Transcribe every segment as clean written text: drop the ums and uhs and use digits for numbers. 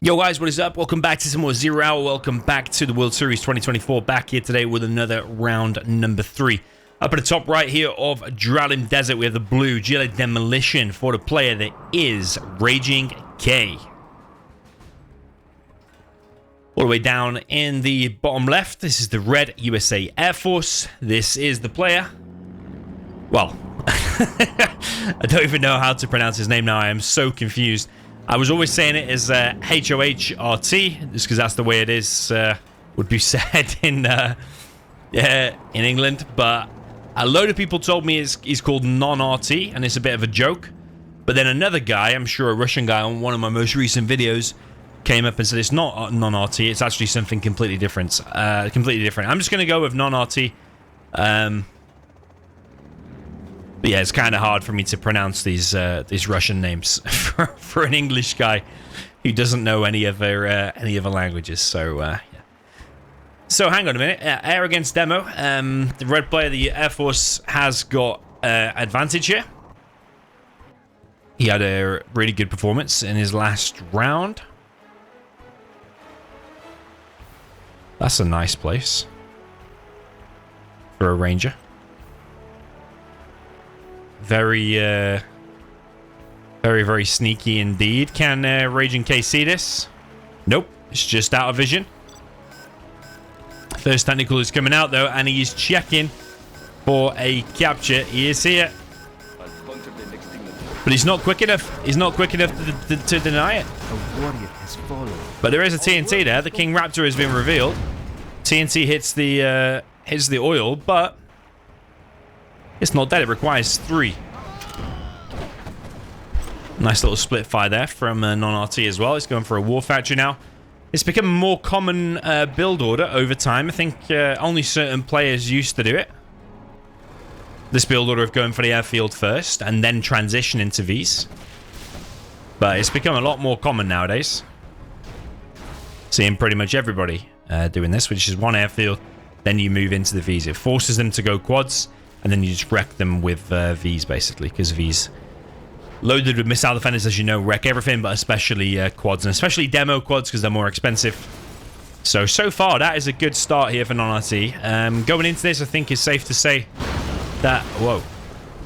Yo guys, what is up? Welcome back to some more Zero Hour. Welcome back to the World Series 2024. Back here today with another round number 3. Up at the top right here of Dralim Desert, we have the blue GLA Demolition for the player that is RaginG. All the way down in the bottom left, this is the red USA Air Force. This is the player. Well, I don't even know how to pronounce his name now. I am so confused. I was always saying it as HOHRT, just because that's the way it is, would be said in England. But a load of people told me he's called non-RT, and it's a bit of a joke. But then another guy, I'm sure a Russian guy on one of my most recent videos, came up and said it's not non-RT, it's actually something completely different. I'm just going to go with non-RT. But yeah, it's kind of hard for me to pronounce these Russian names for an English guy who doesn't know any other languages. So yeah. So hang on a minute. Air against demo. The red player, the Air Force, has got advantage here. He had a really good performance in his last round. That's a nice place for a Ranger. Very sneaky indeed. Can RaginG see this? Nope. It's just out of vision. First technical is coming out though, and he is checking for a capture. He is here. But he's not quick enough. He's not quick enough to deny it. A warrior has fallen. But there is a TNT there. The King Raptor has been revealed. TNT hits the oil, but it's not dead. It requires 3. Nice little split fire there from non-RT as well. It's going for a War Factory now. It's become a more common build order over time. I think only certain players used to do it. This build order of going for the airfield first and then transition into Vs. But it's become a lot more common nowadays. Seeing pretty much everybody doing this, which is one airfield, then you move into the Vs. It forces them to go quads, and then you just wreck them with Vs, basically, because Vs loaded with missile defenders, as you know, wreck everything, but especially quads, and especially demo quads, because they're more expensive. So far, that is a good start here for non-RT. Going into this, I think it's safe to say that... Whoa.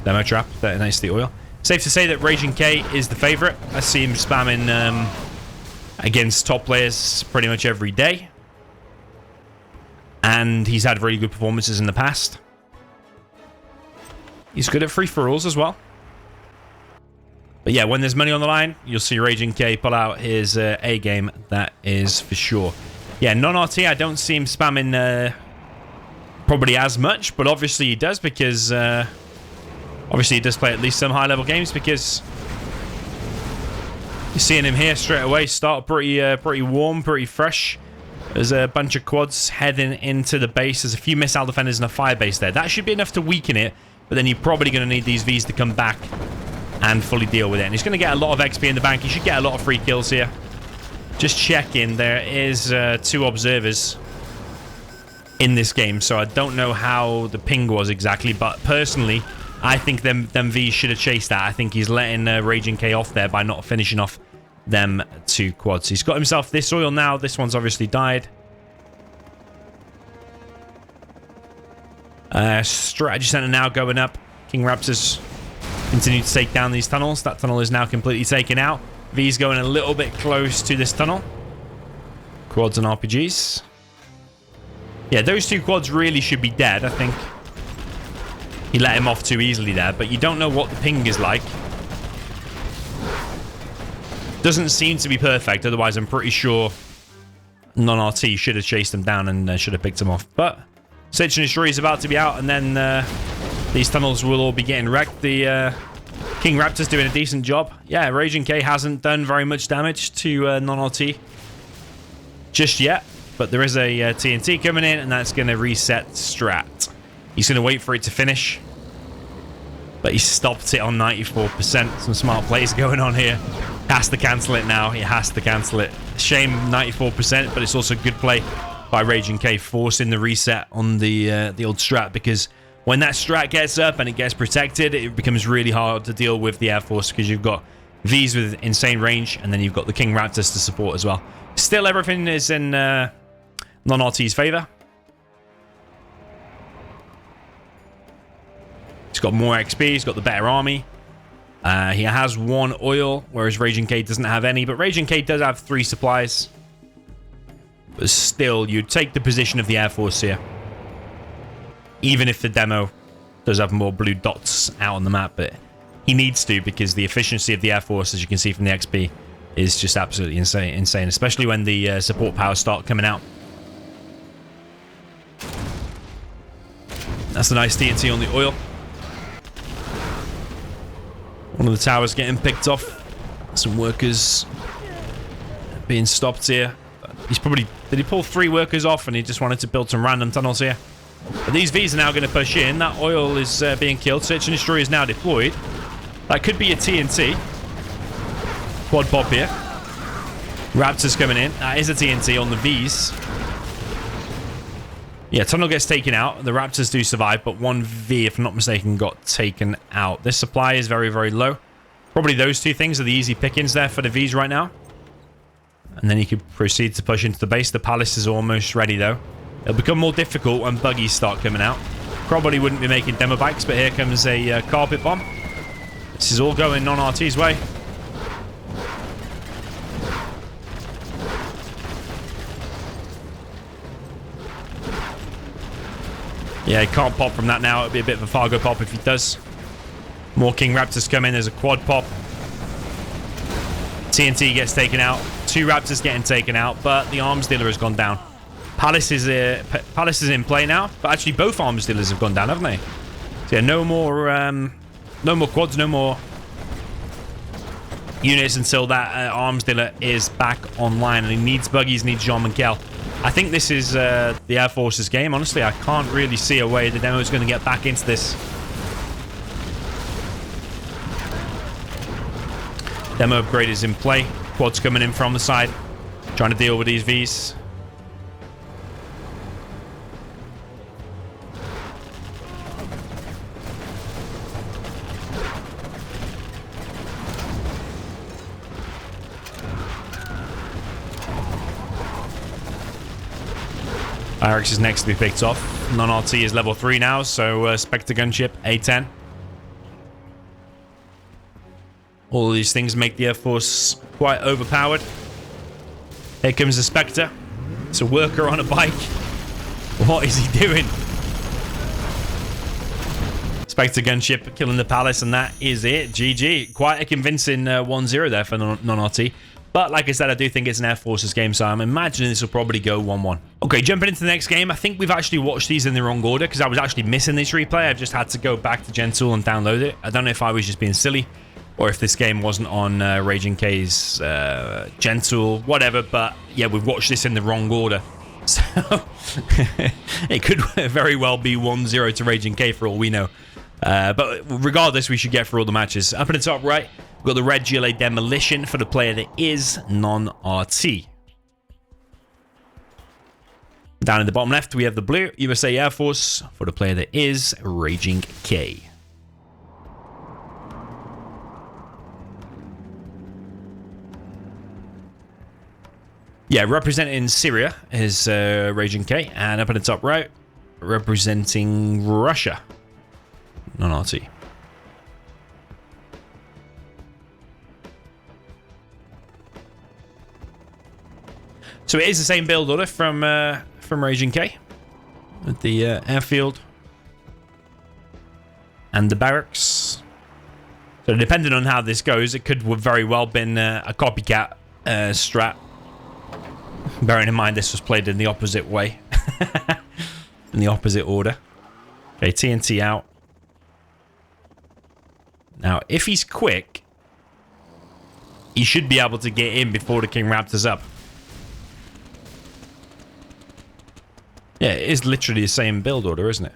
Demo trap. That's the oil. Safe to say that RaginG is the favorite. I see him spamming against top players pretty much every day. And he's had very good performances in the past. He's good at free-for-alls as well. But yeah, when there's money on the line, you'll see RaginG pull out his A-game. That is for sure. Yeah, non-RT, I don't see him spamming probably as much, but obviously he does, because obviously he does play at least some high-level games, because you're seeing him here straight away start pretty warm, pretty fresh. There's a bunch of quads heading into the base. There's a few missile defenders and a fire base there. That should be enough to weaken it, but then you're probably going to need these Vs to come back and fully deal with it. And he's going to get a lot of XP in the bank. He should get a lot of free kills here. Just checking. There is 2 observers in this game, so I don't know how the ping was exactly, but personally, I think them Vs should have chased that. I think he's letting RaginG off there by not finishing off them 2 quads. He's got himself this oil now. This one's obviously died. Strategy center now going up. King Raptors continue to take down these tunnels. That tunnel is now completely taken out. V's going a little bit close to this tunnel. Quads and RPGs. Yeah, those 2 quads really should be dead. I think he let him off too easily there, but you don't know what the ping is like. Doesn't seem to be perfect, otherwise I'm pretty sure non-RT should have chased him down and should have picked him off. But Search and Destroy is about to be out, and then these tunnels will all be getting wrecked. The King Raptor's doing a decent job. Yeah, RaginG hasn't done very much damage to non-RT just yet, but there is a TNT coming in, and that's going to reset strat. He's going to wait for it to finish, but he stopped it on 94%. Some smart plays going on here. Has to cancel it now. He has to cancel it. Shame 94%, but it's also good play by RaginG, forcing the reset on the old strat, because when that strat gets up and it gets protected, it becomes really hard to deal with the Air Force, because you've got Vs with insane range, and then you've got the King Raptors to support as well. Still, everything is in non-RT's favor. He's got more XP, he's got the better army. He has 1 oil, whereas RaginG doesn't have any, but RaginG does have 3 supplies. But still, you'd take the position of the Air Force here. Even if the demo does have more blue dots out on the map, but he needs to, because the efficiency of the Air Force, as you can see from the XP, is just absolutely insane, especially when the support powers start coming out. That's a nice TNT on the oil. One of the towers getting picked off. Some workers being stopped here. He's probably... Did he pull 3 workers off and he just wanted to build some random tunnels here? But these Vs are now going to push in. That oil is being killed. Search and Destroy is now deployed. That could be a TNT. Quad pop here. Raptors coming in. That is a TNT on the Vs. Yeah, tunnel gets taken out. The Raptors do survive, but 1 V, if I'm not mistaken, got taken out. This supply is very, very low. Probably those 2 things are the easy pickings there for the Vs right now. And then you could proceed to push into the base. The palace is almost ready, though. It'll become more difficult when buggies start coming out. Probably wouldn't be making demo bikes, but here comes a carpet bomb. This is all going non-RT's way. Yeah, he can't pop from that now. It'll be a bit of a Fargo pop if he does. More King Raptors come in. There's a quad pop. TNT gets taken out. 2 Raptors getting taken out, but the arms dealer has gone down. Palace is in play now, but actually both arms dealers have gone down, haven't they? So yeah, no more quads, no more units until that arms dealer is back online, and he needs buggies, needs Jean Michel. I think this is the Air Force's game. Honestly, I can't really see a way the demo is going to get back into this. Demo upgrade is in play. Quads coming in from the side, trying to deal with these Vs. Irix is next to be picked off. Non-RT is level 3 now, so Spectre gunship, A10. All of these things make the Air Force quite overpowered. Here comes the Spectre. It's a worker on a bike. What is he doing? Spectre gunship killing the palace, and that is it. GG. Quite a convincing 1-0 there for non-RT. But like I said, I do think it's an Air Force's game, so I'm imagining this will probably go 1-1. Okay, jumping into the next game. I think we've actually watched these in the wrong order because I was actually missing this replay. I've just had to go back to Gentool and download it. I don't know if I was just being silly or if this game wasn't on RaginG's Gentool, whatever. But yeah, we've watched this in the wrong order. So it could very well be 1-0 to RaginG for all we know. But regardless, we should get through all the matches. Up in the top right, we've got the red GLA Demolition for the player that is non-RT. Down in the bottom left, we have the blue USA Air Force for the player that is RaginG. Yeah, representing Syria is RaginG, and up in the top right, representing Russia, non-RT. So it is the same build order from RaginG, with the airfield and the barracks. So depending on how this goes, it could have very well been a copycat strat. Bearing in mind this was played in the opposite way, in the opposite order. Okay, TNT out. Now, if he's quick, he should be able to get in before the King Raptor's up. Yeah, it is literally the same build order, isn't it?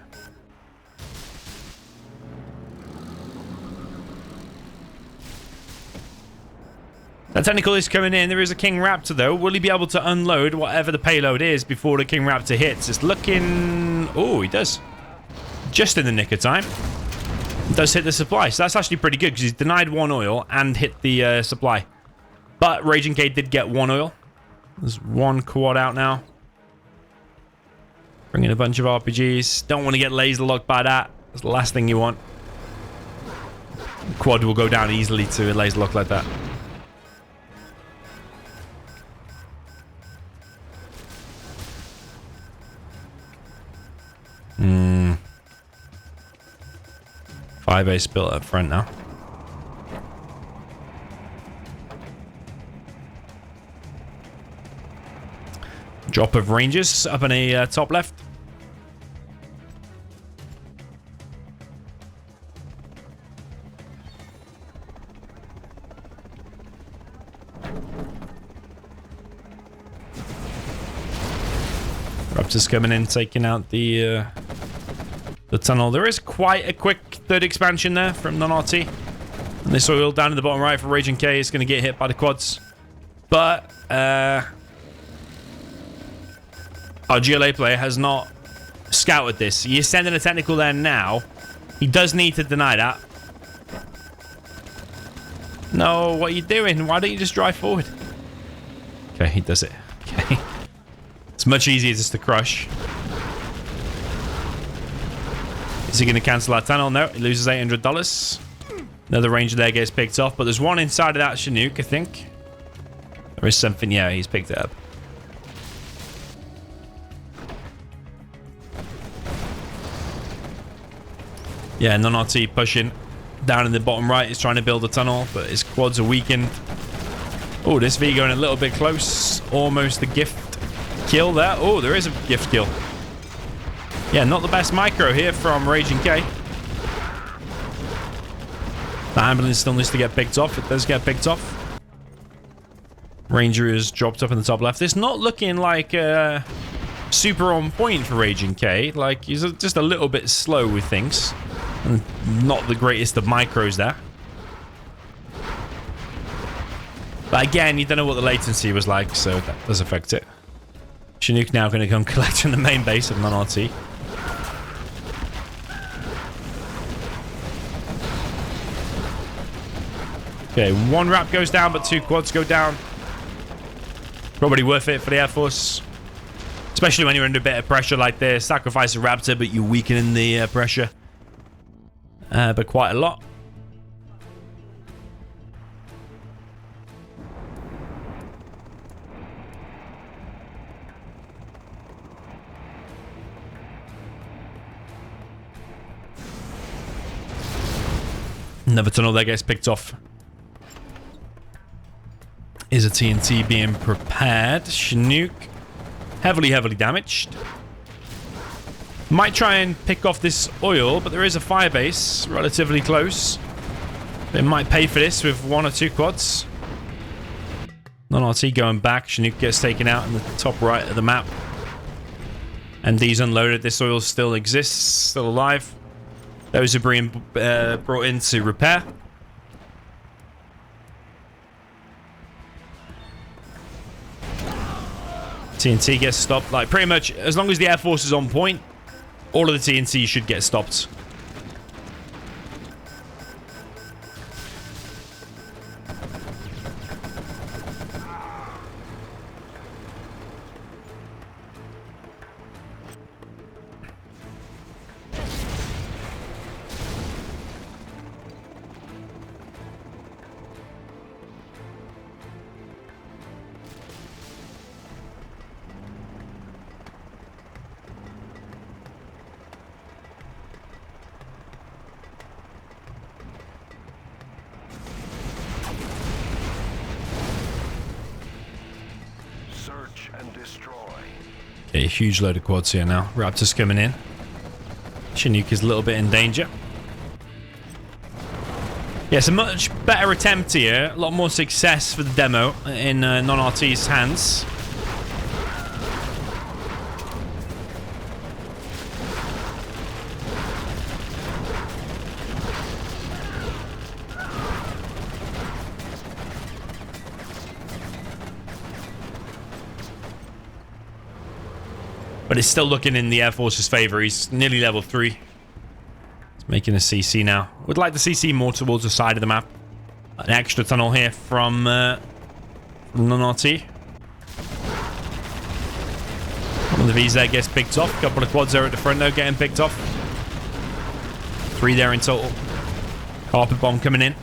The technical is coming in. There is a King Raptor, though. Will he be able to unload whatever the payload is before the King Raptor hits? It's looking... Oh, he does. Just in the nick of time. Does hit the supply, so that's actually pretty good because he's denied 1 oil and hit the supply. But RaginG did get 1 oil. There's 1 quad out now. Bring in a bunch of RPGs. Don't want to get laser locked by that. That's the last thing you want. The quad will go down easily to a laser lock like that. Fire base built up front now. Drop of Rangers up in a top left. Raptors coming in, taking out the tunnel. There is quite a quick third expansion there from non-RT. And this oil down in the bottom right for RaginG is going to get hit by the quads. But our GLA player has not scouted this. He is sending a technical there now. He does need to deny that. No, what are you doing? Why don't you just drive forward? Okay, he does it. Okay. It's much easier just to crush. Is he going to cancel that tunnel? No, he loses $800. Another ranger there gets picked off, but there's one inside of that Chinook, I think. There is something, yeah, he's picked it up. Yeah, non-RT pushing down in the bottom right. He's trying to build a tunnel, but his quads are weakened. Oh, this V going a little bit close. Almost a gift kill there. Oh, there is a gift kill. Yeah, not the best micro here from RaginG. The ambulance still needs to get picked off. It does get picked off. Ranger is dropped up in the top left. It's not looking like super on point for RaginG. Like, he's just a little bit slow with things. And not the greatest of micros there. But again, you don't know what the latency was like, so that does affect it. Chinook now going to come collect from the main base of non-RT. Okay, 1 wrap goes down, but 2 quads go down. Probably worth it for the Air Force. Especially when you're under a bit of pressure like this. Sacrifice a Raptor, but you're weakening the pressure. But quite a lot. Another tunnel there gets picked off. Is a TNT being prepared? Chinook. Heavily damaged. Might try and pick off this oil, but there is a fire base relatively close. It might pay for this with 1 or 2 quads. Non-RT going back. Chinook gets taken out in the top right of the map. And these unloaded. This oil still exists, still alive. Those are being brought in to repair. TNT gets stopped. Like, pretty much, as long as the Air Force is on point, all of the TNT should get stopped. Okay, a huge load of quads here now. Raptors coming in. Chinook is a little bit in danger. Yeah, it's a much better attempt here. A lot more success for the demo in non-RT's hands. But it's still looking in the Air Force's favor. He's nearly level 3. He's Making a CC now. Would like the CC more towards the side of the map. An extra tunnel here from non-RT. One of the V's there gets picked off. A couple of quads there at the front though getting picked off. 3 there in total. Carpet bomb coming in.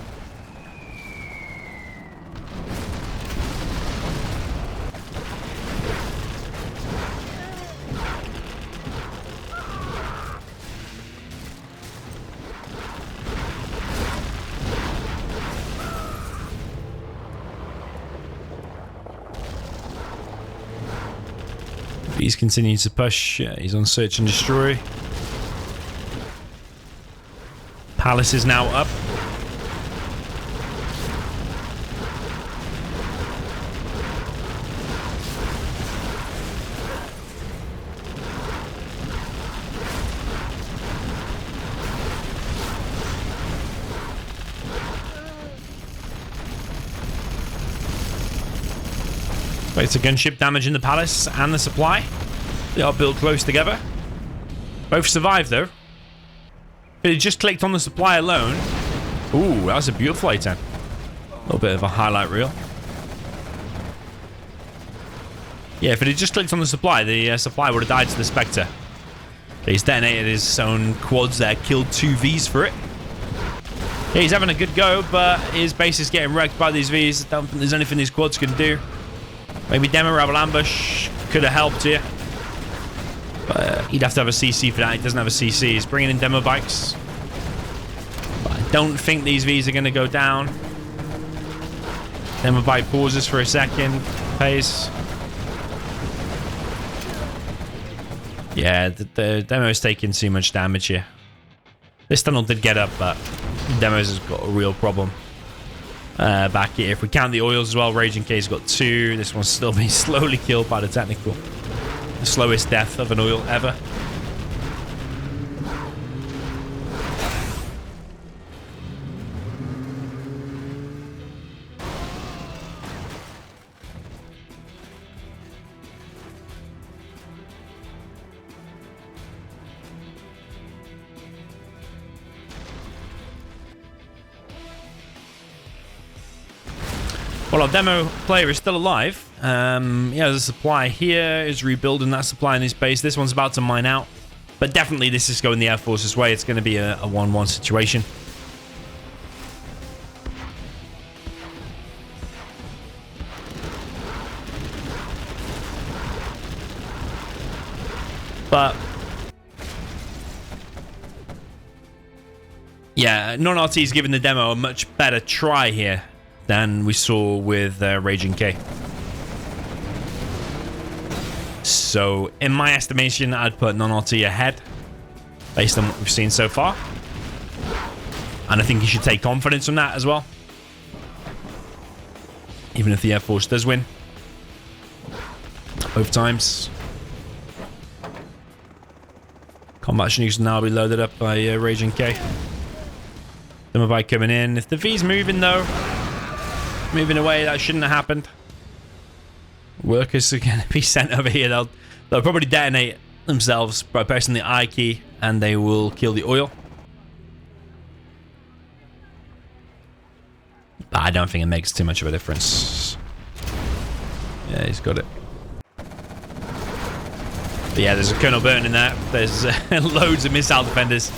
He's continuing to push. He's on search and destroy. Palace is now up. It's a gunship damaging the palace and the supply. They are built close together. Both survive though. If it just clicked on the supply alone. Ooh, that was a beautiful A10. A little bit of a highlight reel. Yeah, if it had just clicked on the supply would have died to the Spectre. He's detonated his own quads there, killed 2 Vs for it. Yeah, he's having a good go, but his base is getting wrecked by these Vs. I don't think there's anything these quads can do. Maybe Demo Rebel Ambush could have helped here. But he'd have to have a CC for that. He doesn't have a CC. He's bringing in demo bikes. But I don't think these Vs are going to go down. Demo bike pauses for a second. Pays. Yeah, the Demo's taking too much damage here. This tunnel did get up, but Demo's has got a real problem. Back here. If we count the oils as well, RaginG has got 2. This one's still being slowly killed by the technical. The slowest death of an oil ever. Well, our demo player is still alive. Yeah, there's a supply here. Is rebuilding that supply in his base. This one's about to mine out. But definitely this is going the Air Force's way. It's going to be a 1-1 situation. But yeah, non-RT's giving the demo a much better try here than we saw with RaginG. So, in my estimation, I'd put non-RT ahead based on what we've seen so far. And I think you should take confidence from that as well. Even if the Air Force does win. Both times. Combat Chinooks will now be loaded up by RaginG. Demo bike coming in. If the V's moving though, moving away, that shouldn't have happened. Workers are going to be sent over here. They'll probably detonate themselves by pressing the I key, and they will kill the oil. But I don't think it makes too much of a difference. Yeah, he's got it. But yeah, there's a Colonel Burton in there. There's loads of missile defenders.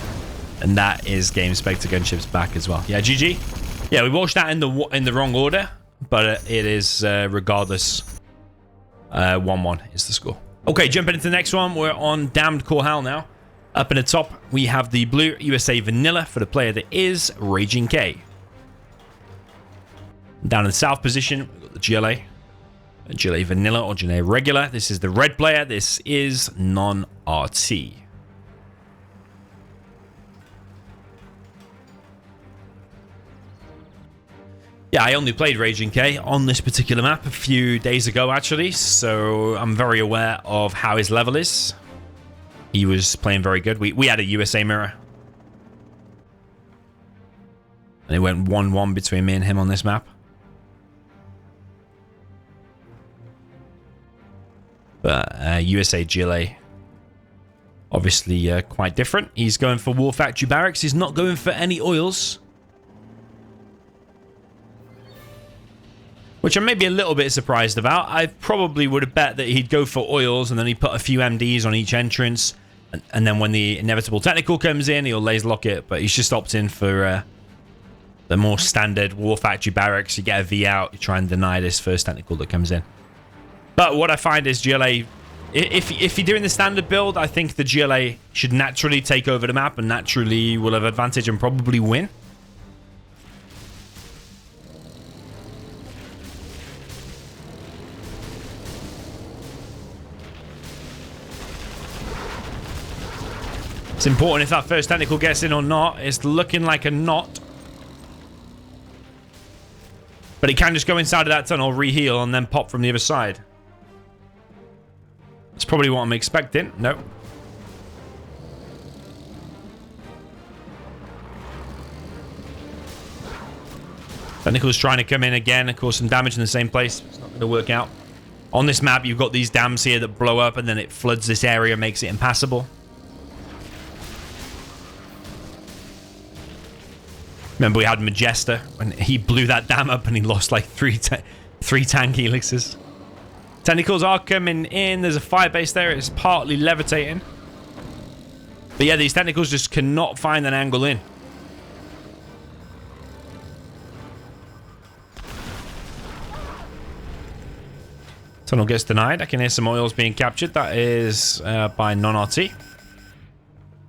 And that is Game Spectre gunships back as well. Yeah, GG. Yeah, we watched that in the wrong order, but it is regardless 1-1 is the score. Okay, jumping into the next one. We're on Damned Core Hell now. Up in the top, we have the blue USA Vanilla for the player that is RaginG. Down in the south position, we've got the GLA. GLA Vanilla or GLA Regular. This is the red player. This is non-RT. Yeah, I only played RaginG on this particular map a few days ago, actually, so I'm very aware of how his level is. He was playing very good. We had a USA mirror. And it went 1-1 between me and him on this map. But USA GLA Obviously quite different. He's going for War Factory Barracks. He's not going for any oils. Which I'm maybe a little bit surprised about. I probably would have bet that he'd go for oils and then he'd put a few MDs on each entrance. And then when the inevitable technical comes in, he'll laser lock it. But he's just opting for the more standard War Factory Barracks. You get a V out, you try and deny this first technical that comes in. But what I find is GLA, if you're doing the standard build, I think the GLA should naturally take over the map and naturally will have advantage and probably win. It's important if that first technical gets in or not. It's looking like a not. But he can just go inside of that tunnel, reheal, and then pop from the other side. That's probably what I'm expecting. No. Technical's trying to come in again and cause some damage in the same place. It's not going to work out. On this map, you've got these dams here that blow up and then it floods this area, makes it impassable. Remember we had Majesta when he blew that dam up and he lost like three tank helixes. Technicals are coming in. There's a fire base there. It's partly levitating. But yeah, these technicals just cannot find an angle in. Tunnel gets denied. I can hear some oils being captured. That is by non-RT.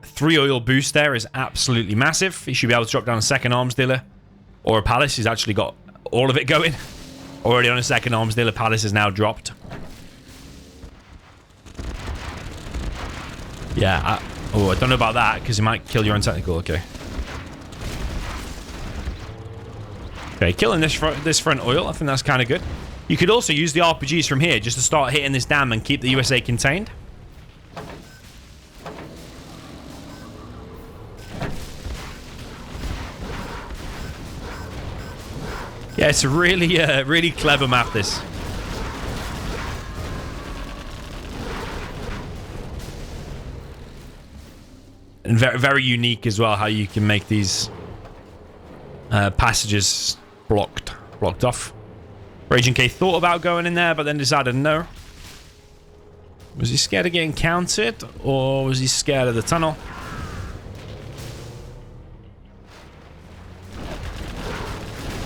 3 oil boost there is absolutely massive. He should be able to drop down a second arms dealer or a palace. He's actually got all of it going. Already on a second arms dealer. Palace is now dropped. Yeah. I don't know about that because he might kill your own technical. Okay. Okay, killing this front oil. I think that's kind of good. You could also use the RPGs from here just to start hitting this dam and keep the USA contained. Yeah, it's a really, really clever map, this. And very, very unique as well, how you can make these passages blocked off. RaginG thought about going in there, but then decided no. Was he scared of getting countered, or was he scared of the tunnel?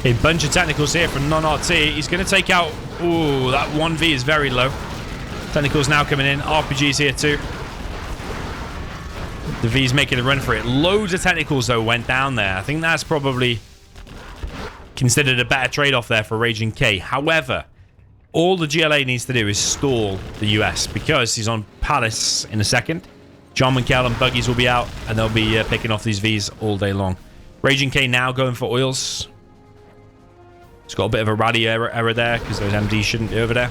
A bunch of technicals here from non-RT. He's going to take out... Ooh, that 1v is very low. Technicals now coming in. RPG's here too. The V's making a run for it. Loads of technicals, though, went down there. I think that's probably considered a better trade-off there for RaginG. However, all the GLA needs to do is stall the US because he's on Palace in a second. John McKell and Buggies will be out, and they'll be picking off these V's all day long. RaginG now going for oils. It's got a bit of a rally error there because those MDs shouldn't be over there.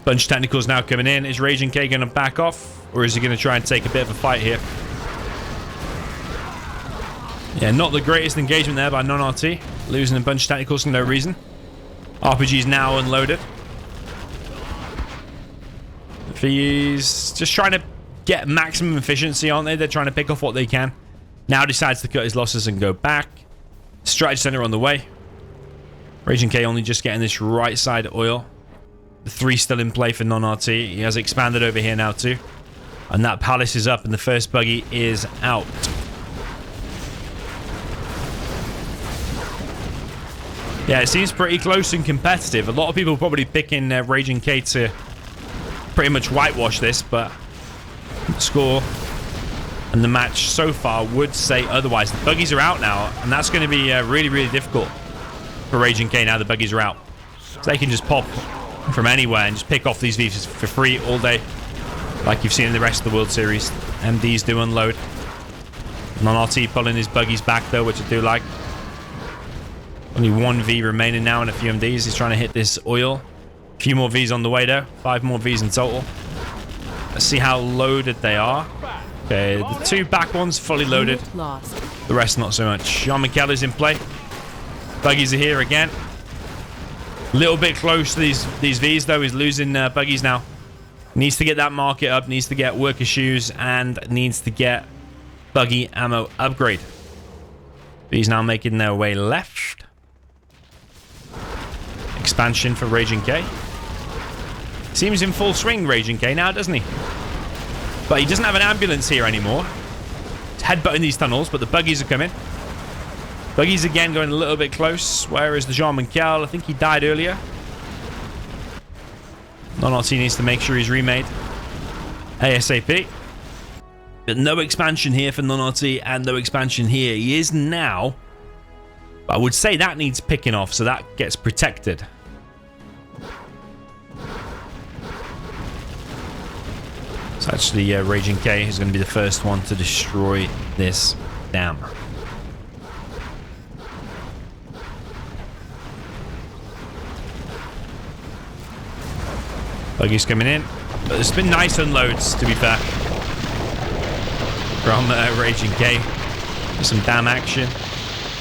Bunch of technicals now coming in. Is RaginG going to back off, or is he going to try and take a bit of a fight here? Yeah, not the greatest engagement there by non-RT. Losing a bunch of technicals for no reason. RPG's now unloaded. He's just trying to get maximum efficiency, aren't they? They're trying to pick off what they can. Now decides to cut his losses and go back. Strategy center on the way. RaginG only just getting this right side oil. The 3 still in play for non-RT. He has expanded over here now too. And that palace is up and the first buggy is out. Yeah, it seems pretty close and competitive. A lot of people probably picking RaginG to pretty much whitewash this, but the score and the match so far would say otherwise. The buggies are out now, and that's going to be really, really difficult for RaginG now the buggies are out. So they can just pop from anywhere and just pick off these V's for free all day, like you've seen in the rest of the World Series. MDs do unload. Non-RT pulling his buggies back, though, which I do like. Only 1 V remaining now and a few MDs. He's trying to hit this oil. A few more Vs on the way, though. 5 more Vs in total. Let's see how loaded they are. Okay, the 2 back ones fully loaded. The rest not so much. John McKell is in play. Buggies are here again. Little bit close to these Vs, though. He's losing buggies now. Needs to get that market up, needs to get worker shoes, and needs to get buggy ammo upgrade. These now making their way left. Expansion for RaginG. Seems in full swing, RaginG now, doesn't he? But he doesn't have an ambulance here anymore. He's headbutting these tunnels, but the buggies are coming. Buggies again going a little bit close. Where is the Jean-Michel? I think he died earlier. Non-RT needs to make sure he's remade ASAP. But no expansion here for non-RT and no expansion here. He is now. But I would say that needs picking off, so that gets protected. So actually, RaginG is going to be the first one to destroy this dam. Buggy's coming in. But it's been nice unloads, to be fair, from RaginG. Some dam action.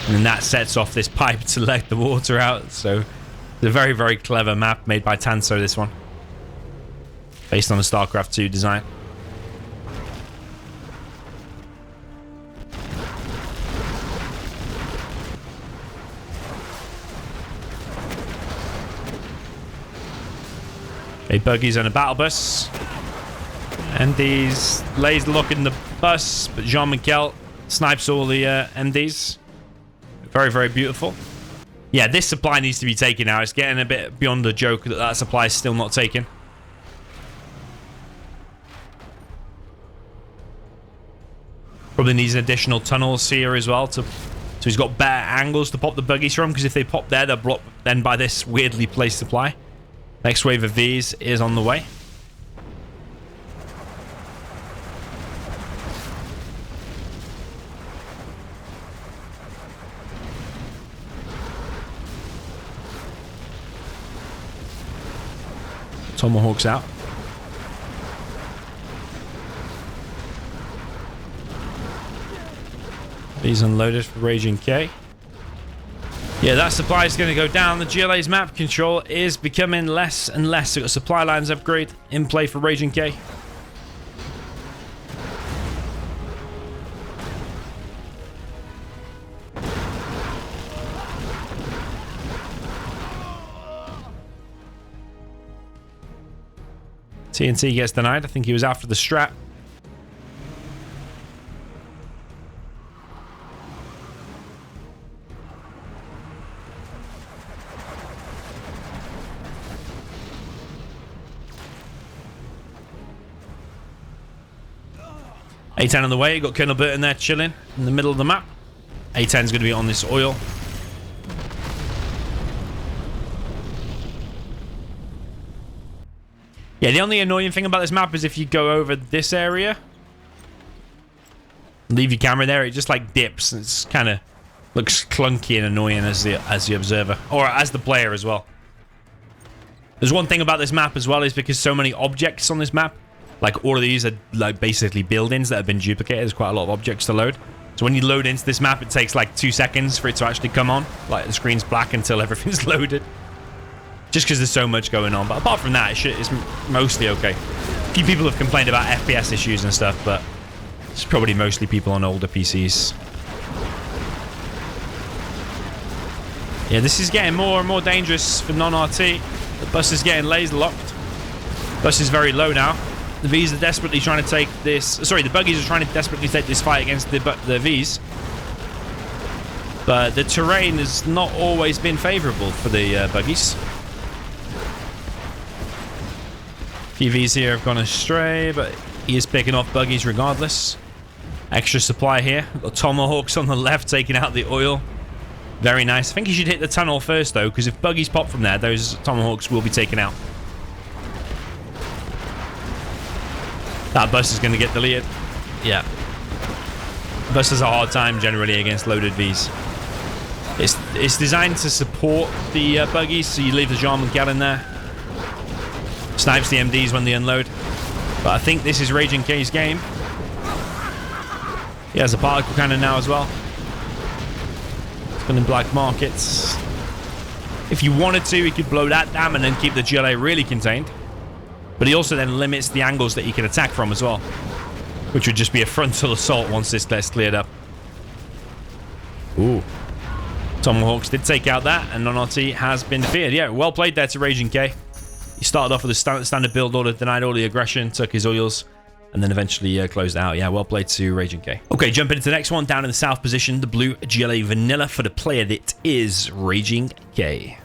And then that sets off this pipe to let the water out. So it's a very, very clever map made by Tanso, this one. Based on the StarCraft 2 design. Okay, buggies on a battle bus. MDs lays the lock in the bus, but Jean-Michel snipes all the MDs. Very, very beautiful. Yeah, this supply needs to be taken now. It's getting a bit beyond the joke that that supply is still not taken. Probably needs additional tunnels here as well. So he's got better angles to pop the buggies from, because if they pop there, they're blocked then by this weirdly placed supply. Next wave of these is on the way. Tomahawk's out. These unloaded for RaginG. Yeah, that supply is going to go down. The GLA's map control is becoming less and less. So we've got supply lines upgrade in play for RaginG. TNT gets denied. I think he was after the strat. A10 on the way. Got Colonel Burton there chilling in the middle of the map. A10's going to be on this oil. Yeah, the only annoying thing about this map is if you go over this area, leave your camera there, it just like dips. It's kind of looks clunky and annoying as the observer, or as the player as well. There's one thing about this map as well, is because so many objects on this map, like all of these are like basically buildings that have been duplicated. There's quite a lot of objects to load. So when you load into this map, it takes like 2 seconds for it to actually come on. Like the screen's black until everything's loaded. Just because there's so much going on. But apart from that, it's mostly okay. A few people have complained about FPS issues and stuff, but it's probably mostly people on older PCs. Yeah, this is getting more and more dangerous for non-RT. The bus is getting laser locked. Bus is very low now. The Vs are desperately trying to take this... Sorry, the buggies are trying to desperately take this fight against the Vs. But the terrain has not always been favourable for the buggies. A few Vs here have gone astray, but he is picking off buggies regardless. Extra supply here. Got Tomahawks on the left taking out the oil. Very nice. I think he should hit the tunnel first, though, because if buggies pop from there, those Tomahawks will be taken out. That bus is going to get deleted. Yeah. Bus has a hard time generally against loaded Vs. It's designed to support the buggies, so you leave the Jean-Michel in there. Snipes the MDs when they unload. But I think this is RaginG's game. He has a particle cannon now as well. Spinning black markets. If you wanted to, he could blow that dam and then keep the GLA really contained. But he also then limits the angles that he can attack from as well, which would just be a frontal assault once this gets cleared up. Ooh. Tomahawks did take out that, and non-RT has been defeated. Yeah, well played there to RaginG. He started off with a standard build order, denied all the aggression, took his oils, and then eventually closed out. Yeah, well played to RaginG. Okay, jumping into the next one, down in the south position, the blue GLA Vanilla for the player that is RaginG.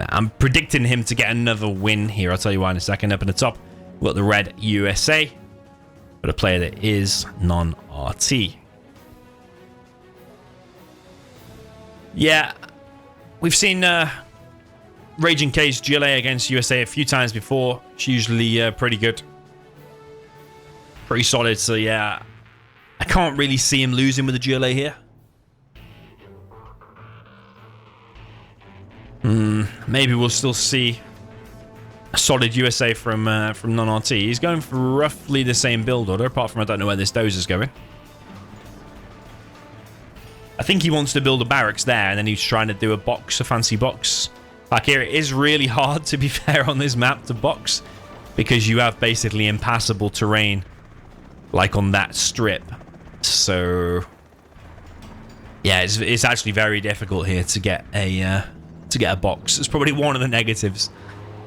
I'm predicting him to get another win here. I'll tell you why in a second. Up in the top, we've got the red USA for the player that is non-RT. Yeah, we've seen RaginG's GLA against USA a few times before. It's usually pretty good. Pretty solid, so yeah. I can't really see him losing with the GLA here. Maybe we'll still see a solid USA from non-RT. He's going for roughly the same build order, apart from I don't know where this Dozer's going. I think he wants to build a barracks there, and then he's trying to do a box, a fancy box. Like here, it is really hard, to be fair, on this map to box, because you have basically impassable terrain, like on that strip. So, yeah, it's actually very difficult here to get a box. It's probably one of the negatives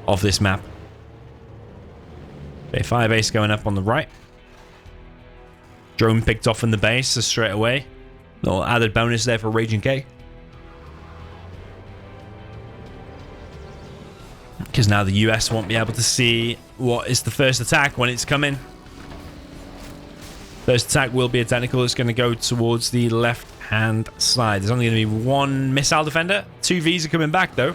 of this map. Okay, fire base going up on the right. Drone picked off in the base so straight away. Little added bonus there for RaginG. Because now the US won't be able to see what is the first attack when it's coming. First attack will be a technical. It's going to go towards the left-hand side. There's only going to be one missile defender. 2 Vs are coming back, though.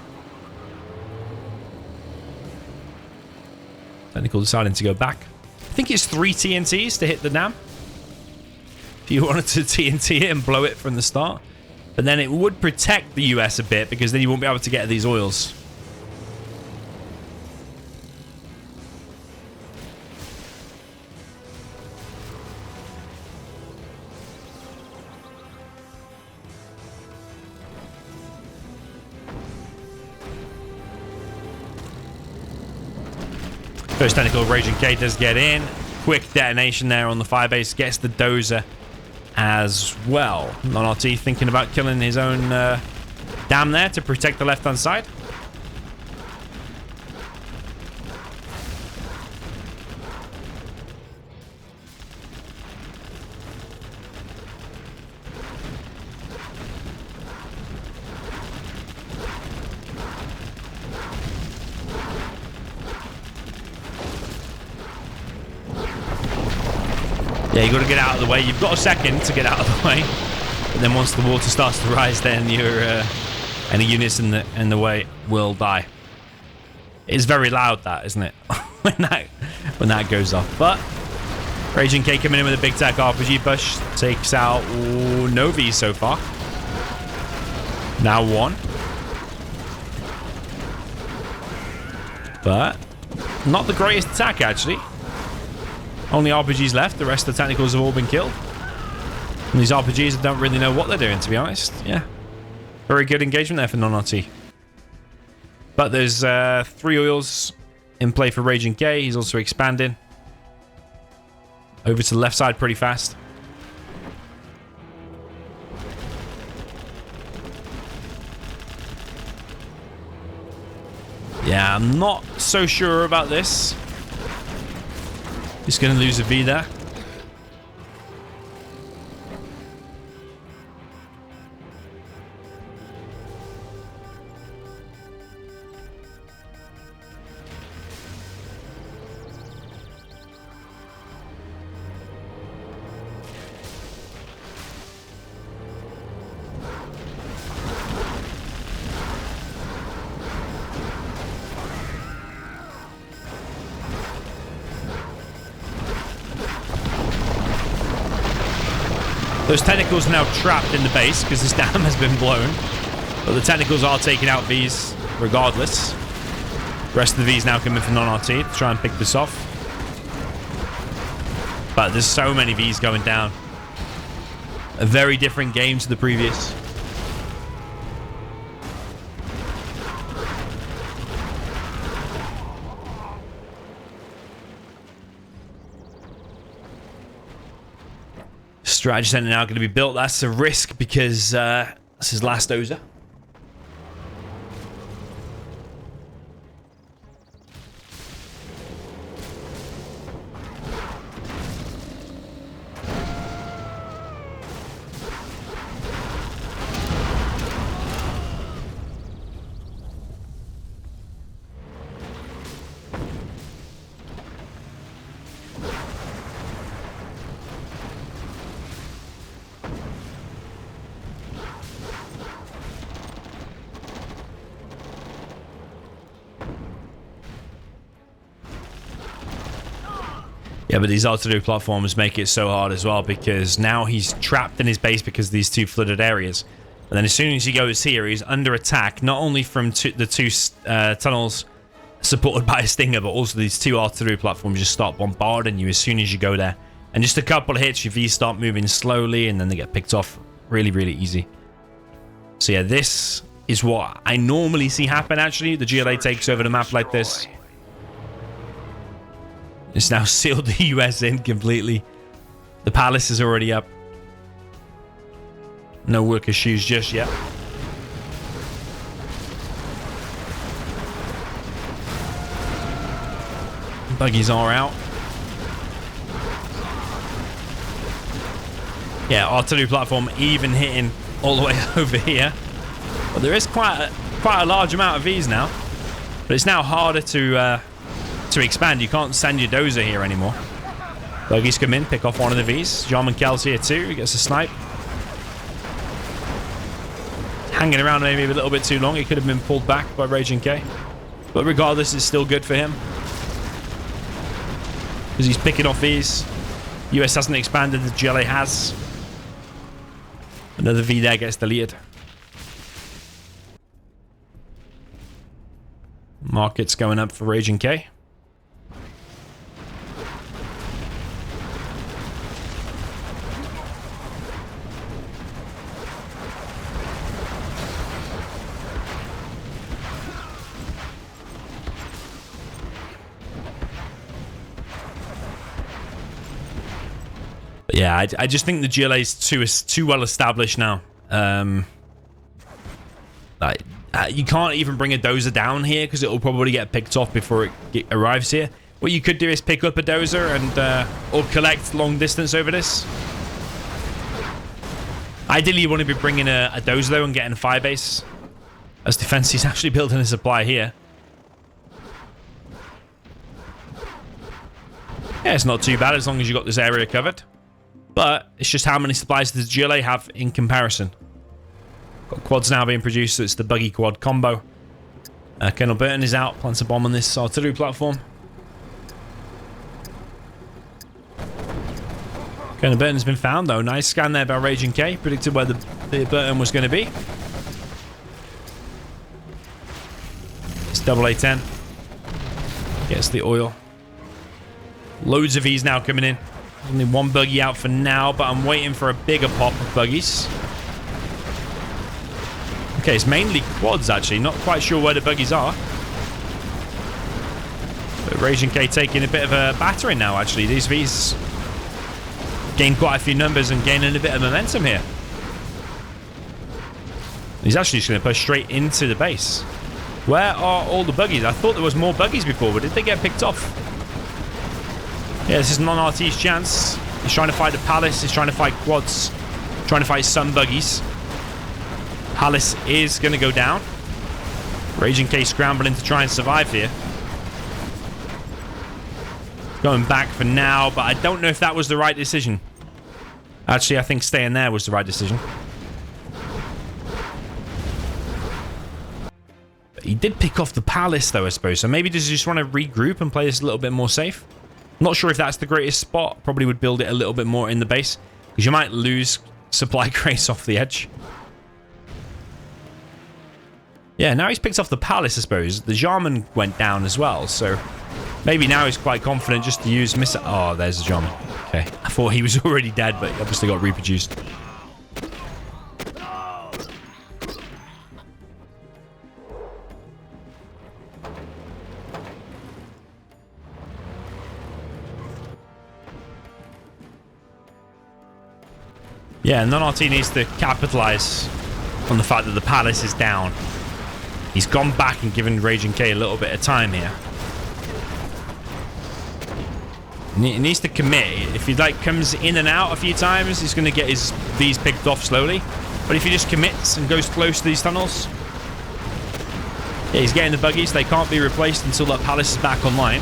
Technical deciding to go back. I think it's 3 TNTs to hit the dam. If you wanted to TNT it and blow it from the start. But then it would protect the US a bit, because then you won't be able to get these oils. First technical, RaginG does get in. Quick detonation there on the firebase. Gets the Dozer as well. Non-RT thinking about killing his own dam there to protect the left-hand side. Yeah, you got to get out of the way. You've got a second to get out of the way. And then once the water starts to rise, then your any units in the way will die. It's very loud, that, isn't it? when that goes off. But RaginG coming in with a big tech RPG push. Takes out no Vs so far. Now 1. But not the greatest attack, actually. Only RPGs left. The rest of the technicals have all been killed. And these RPGs don't really know what they're doing, to be honest. Yeah. Very good engagement there for non-RT. But there's 3 oils in play for RaginG. He's also expanding. Over to the left side pretty fast. Yeah, I'm not so sure about this. He's going to lose a V there. Those technicals are now trapped in the base because this dam has been blown. But the technicals are taking out Vs regardless. The rest of the Vs now coming from non-RT to try and pick this off. But there's so many Vs going down. A very different game to the previous. Strategy center now going to be built. That's a risk because that's his last dozer. Yeah, but these artillery platforms make it so hard as well because now he's trapped in his base because of these two flooded areas. And then as soon as he goes here, he's under attack, not only from the two tunnels supported by a Stinger, but also these two artillery platforms just start bombarding you as soon as you go there. And just a couple of hits, your V's start moving slowly, and then they get picked off really, really easy. So yeah, this is what I normally see happen, actually. The GLA takes over the map like this. It's now sealed the US in completely. The palace is already up. No worker shoes just yet. Buggies are out. Yeah, artillery platform even hitting all the way over here. But there is quite a large amount of Vs now. But it's now harder to expand. You can't send your dozer here anymore. Buggies come in, pick off one of the Vs. Jarman Kel's here too. He gets a snipe. Hanging around maybe a little bit too long. He could have been pulled back by RaginG. But regardless, it's still good for him. Because he's picking off Vs. US hasn't expanded. The GLA has. Another V there gets deleted. Market's going up for RaginG. Yeah, I just think the GLA is too well established now. You can't even bring a dozer down here because it will probably get picked off before it arrives here. What you could do is pick up a dozer and or collect long distance over this. Ideally, you want to be bringing a dozer though and getting a fire base. As defense, he's actually building a supply here. Yeah, it's not too bad as long as you got this area covered. But it's just how many supplies does GLA have in comparison. Got quads now being produced, so it's the buggy quad combo. Colonel Burton is out, plants a bomb on this artillery platform. Colonel Burton's been found though. Nice scan there by RaginG. Predicted where the Burton was going to be. It's double A10. Gets the oil. Loads of V's now coming in. Only one buggy out for now, but I'm waiting for a bigger pop of buggies. Okay, it's mainly quads actually. Not quite sure where the buggies are. But RaginG taking a bit of a battering now actually. These V's gained quite a few numbers and gaining a bit of momentum here. He's actually just going to push straight into the base. Where are all the buggies? I thought there was more buggies before, but did they get picked off? Yeah, this is non-RT's chance. He's trying to fight the Palace. He's trying to fight quads. Trying to fight some buggies. Palace is going to go down. RaginG scrambling to try and survive here. Going back for now, but I don't know if that was the right decision. Actually, I think staying there was the right decision. But he did pick off the Palace though, I suppose. So maybe does he just want to regroup and play this a little bit more safe? Not sure if that's the greatest spot. Probably would build it a little bit more in the base. Because you might lose supply crates off the edge. Yeah, now he's picked off the Palace, I suppose. The Jarman went down as well. So maybe now he's quite confident just to use missile. Oh, there's the Jarman. Okay. I thought he was already dead, but he obviously got reproduced. Yeah, non-RT needs to capitalize on the fact that the palace is down. He's gone back and given RaginG a little bit of time here. He needs to commit. If he like comes in and out a few times, he's going to get his V's picked off slowly. But if he just commits and goes close to these tunnels, yeah, he's getting the buggies. They can't be replaced until that palace is back online.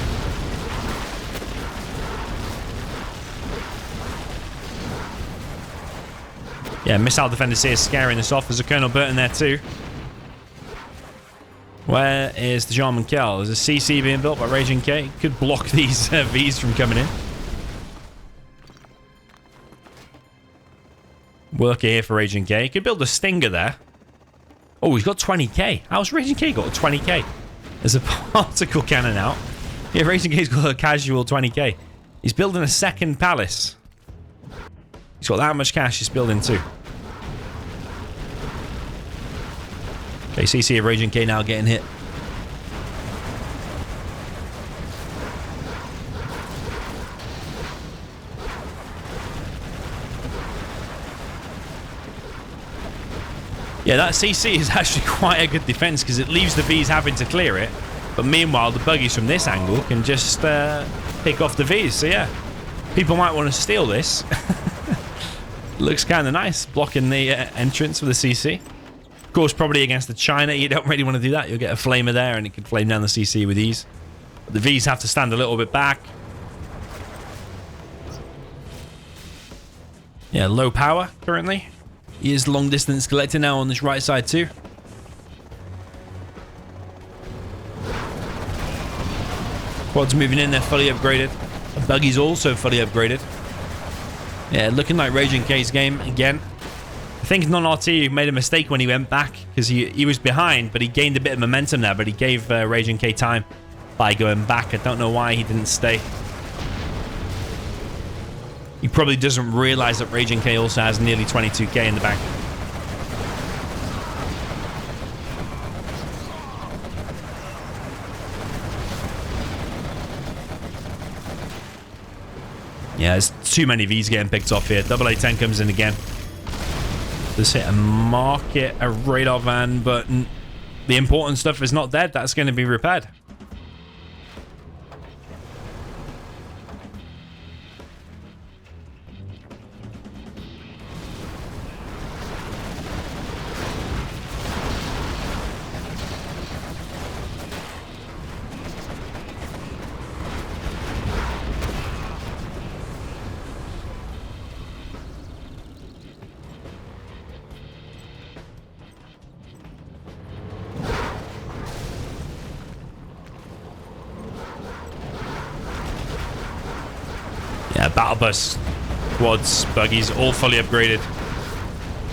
Yeah, missile defenders here scaring us off. There's a Colonel Burton there too. Where is the Jean Monkel? There's a CC being built by RaginG. Could block these Vs from coming in. Worker here for RaginG. Could build a Stinger there. Oh, he's got 20k. How's RaginG got 20k? There's a particle cannon out. Yeah, RaginG's got a casual 20k. He's building a second palace. He's got that much cash he's building too. Okay, CC of RaginG now getting hit. Yeah, that CC is actually quite a good defense because it leaves the Vs having to clear it. But meanwhile, the buggies from this angle can just pick off the Vs. So yeah, people might want to steal this. Looks kind of nice, blocking the entrance for the CC. Of course, probably against the China, you don't really want to do that. You'll get a flamer there and it can flame down the CC with ease. But the Vs have to stand a little bit back. Yeah, low power currently. He is long distance collector now on this right side too. Quad's moving in, they're fully upgraded. The buggy's also fully upgraded. Yeah, looking like RaginG's game again. I think non-RT made a mistake when he went back because he was behind, but he gained a bit of momentum there, but he gave RaginG time by going back. I don't know why he didn't stay. He probably doesn't realize that RaginG also has nearly 22k in the bank. Yeah, there's too many Vs getting picked off here. Double A10 comes in again. Just hit a market, a radar van, but the important stuff is not dead. That's going to be repaired. Yeah, battle bus, quads, buggies, all fully upgraded.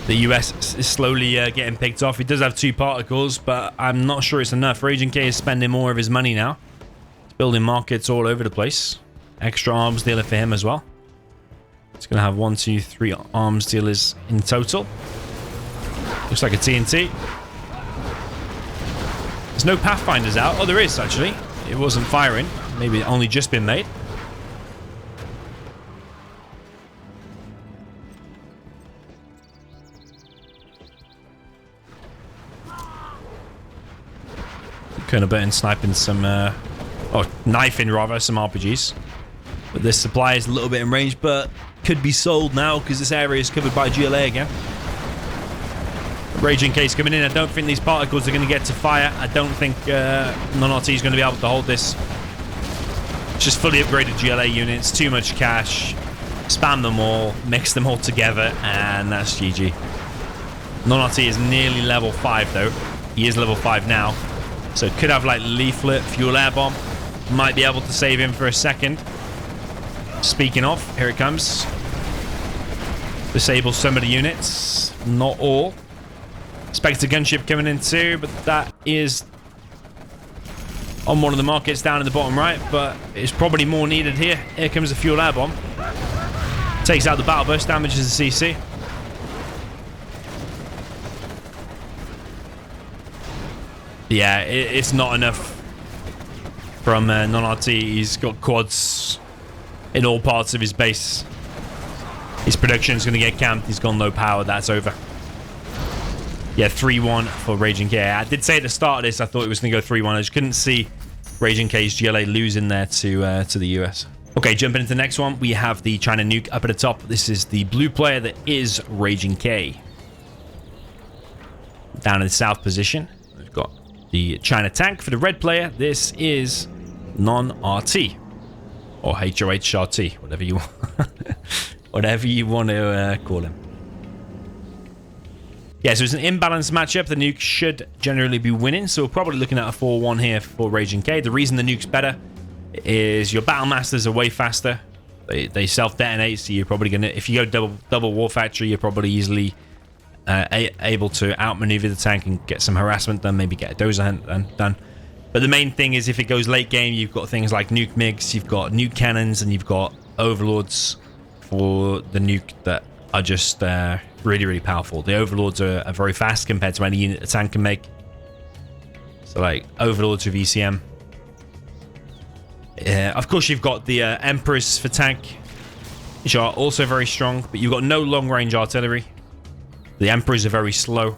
The US is slowly getting picked off. He does have 2 particles, but I'm not sure it's enough. RaginG is spending more of his money now. He's building markets all over the place. Extra arms dealer for him as well. It's going to have 1, 2, 3 arms dealers in total. Looks like a TNT. There's no Pathfinders out. Oh, there is actually. It wasn't firing. Maybe it only just been made. Colonel Burton sniping some, or knifing rather, some RPGs. But this supply is a little bit in range, but could be sold now because this area is covered by GLA again. RaginG coming in. I don't think these particles are going to get to fire. I don't think non-RT is going to be able to hold this. Just fully upgraded GLA units, too much cash. Spam them all, mix them all together, and that's GG. Non-RT is nearly level 5 though. He is level 5 now. So could have like leaflet, fuel air bomb. Might be able to save him for a second. Speaking of, here it comes. Disable some of the units. Not all. Spectre gunship coming in too, but that is on one of the markets down in the bottom right, but it's probably more needed here. Here comes the fuel air bomb. Takes out the battle bus, damages the CC. Yeah, it's not enough from non-RT. He's got quads in all parts of his base. His production's going to get camped. He's gone low power. That's over. Yeah, 3-1 for RaginG. I did say at the start of this, I thought it was going to go 3-1. I just couldn't see RaginG's GLA losing there to the US. Okay, jumping into the next one, we have the China Nuke up at the top. This is the blue player that is RaginG. Down in the south position, we've got the China tank. For the red player, this is non-RT. Or HOHRT, whatever you want. Whatever you want to call him. Yeah, so it's an imbalanced matchup. The Nuke should generally be winning, so we're probably looking at a 4-1 here for RaginG. The reason the Nuke's better is your Battle Masters are way faster. They self-detonate, so you're probably going to... If you go double War Factory, you're probably easily able to outmaneuver the tank and get some harassment done, maybe get a dozer hunt done. But the main thing is if it goes late game, you've got things like Nuke MiGs, you've got Nuke Cannons, and you've got Overlords for the Nuke that are just really, really powerful. The Overlords are very fast compared to any unit the tank can make. So like Overlords with ECM. Of course, you've got the Emperors for tank, which are also very strong, but you've got no long-range artillery. The Emperors are very slow.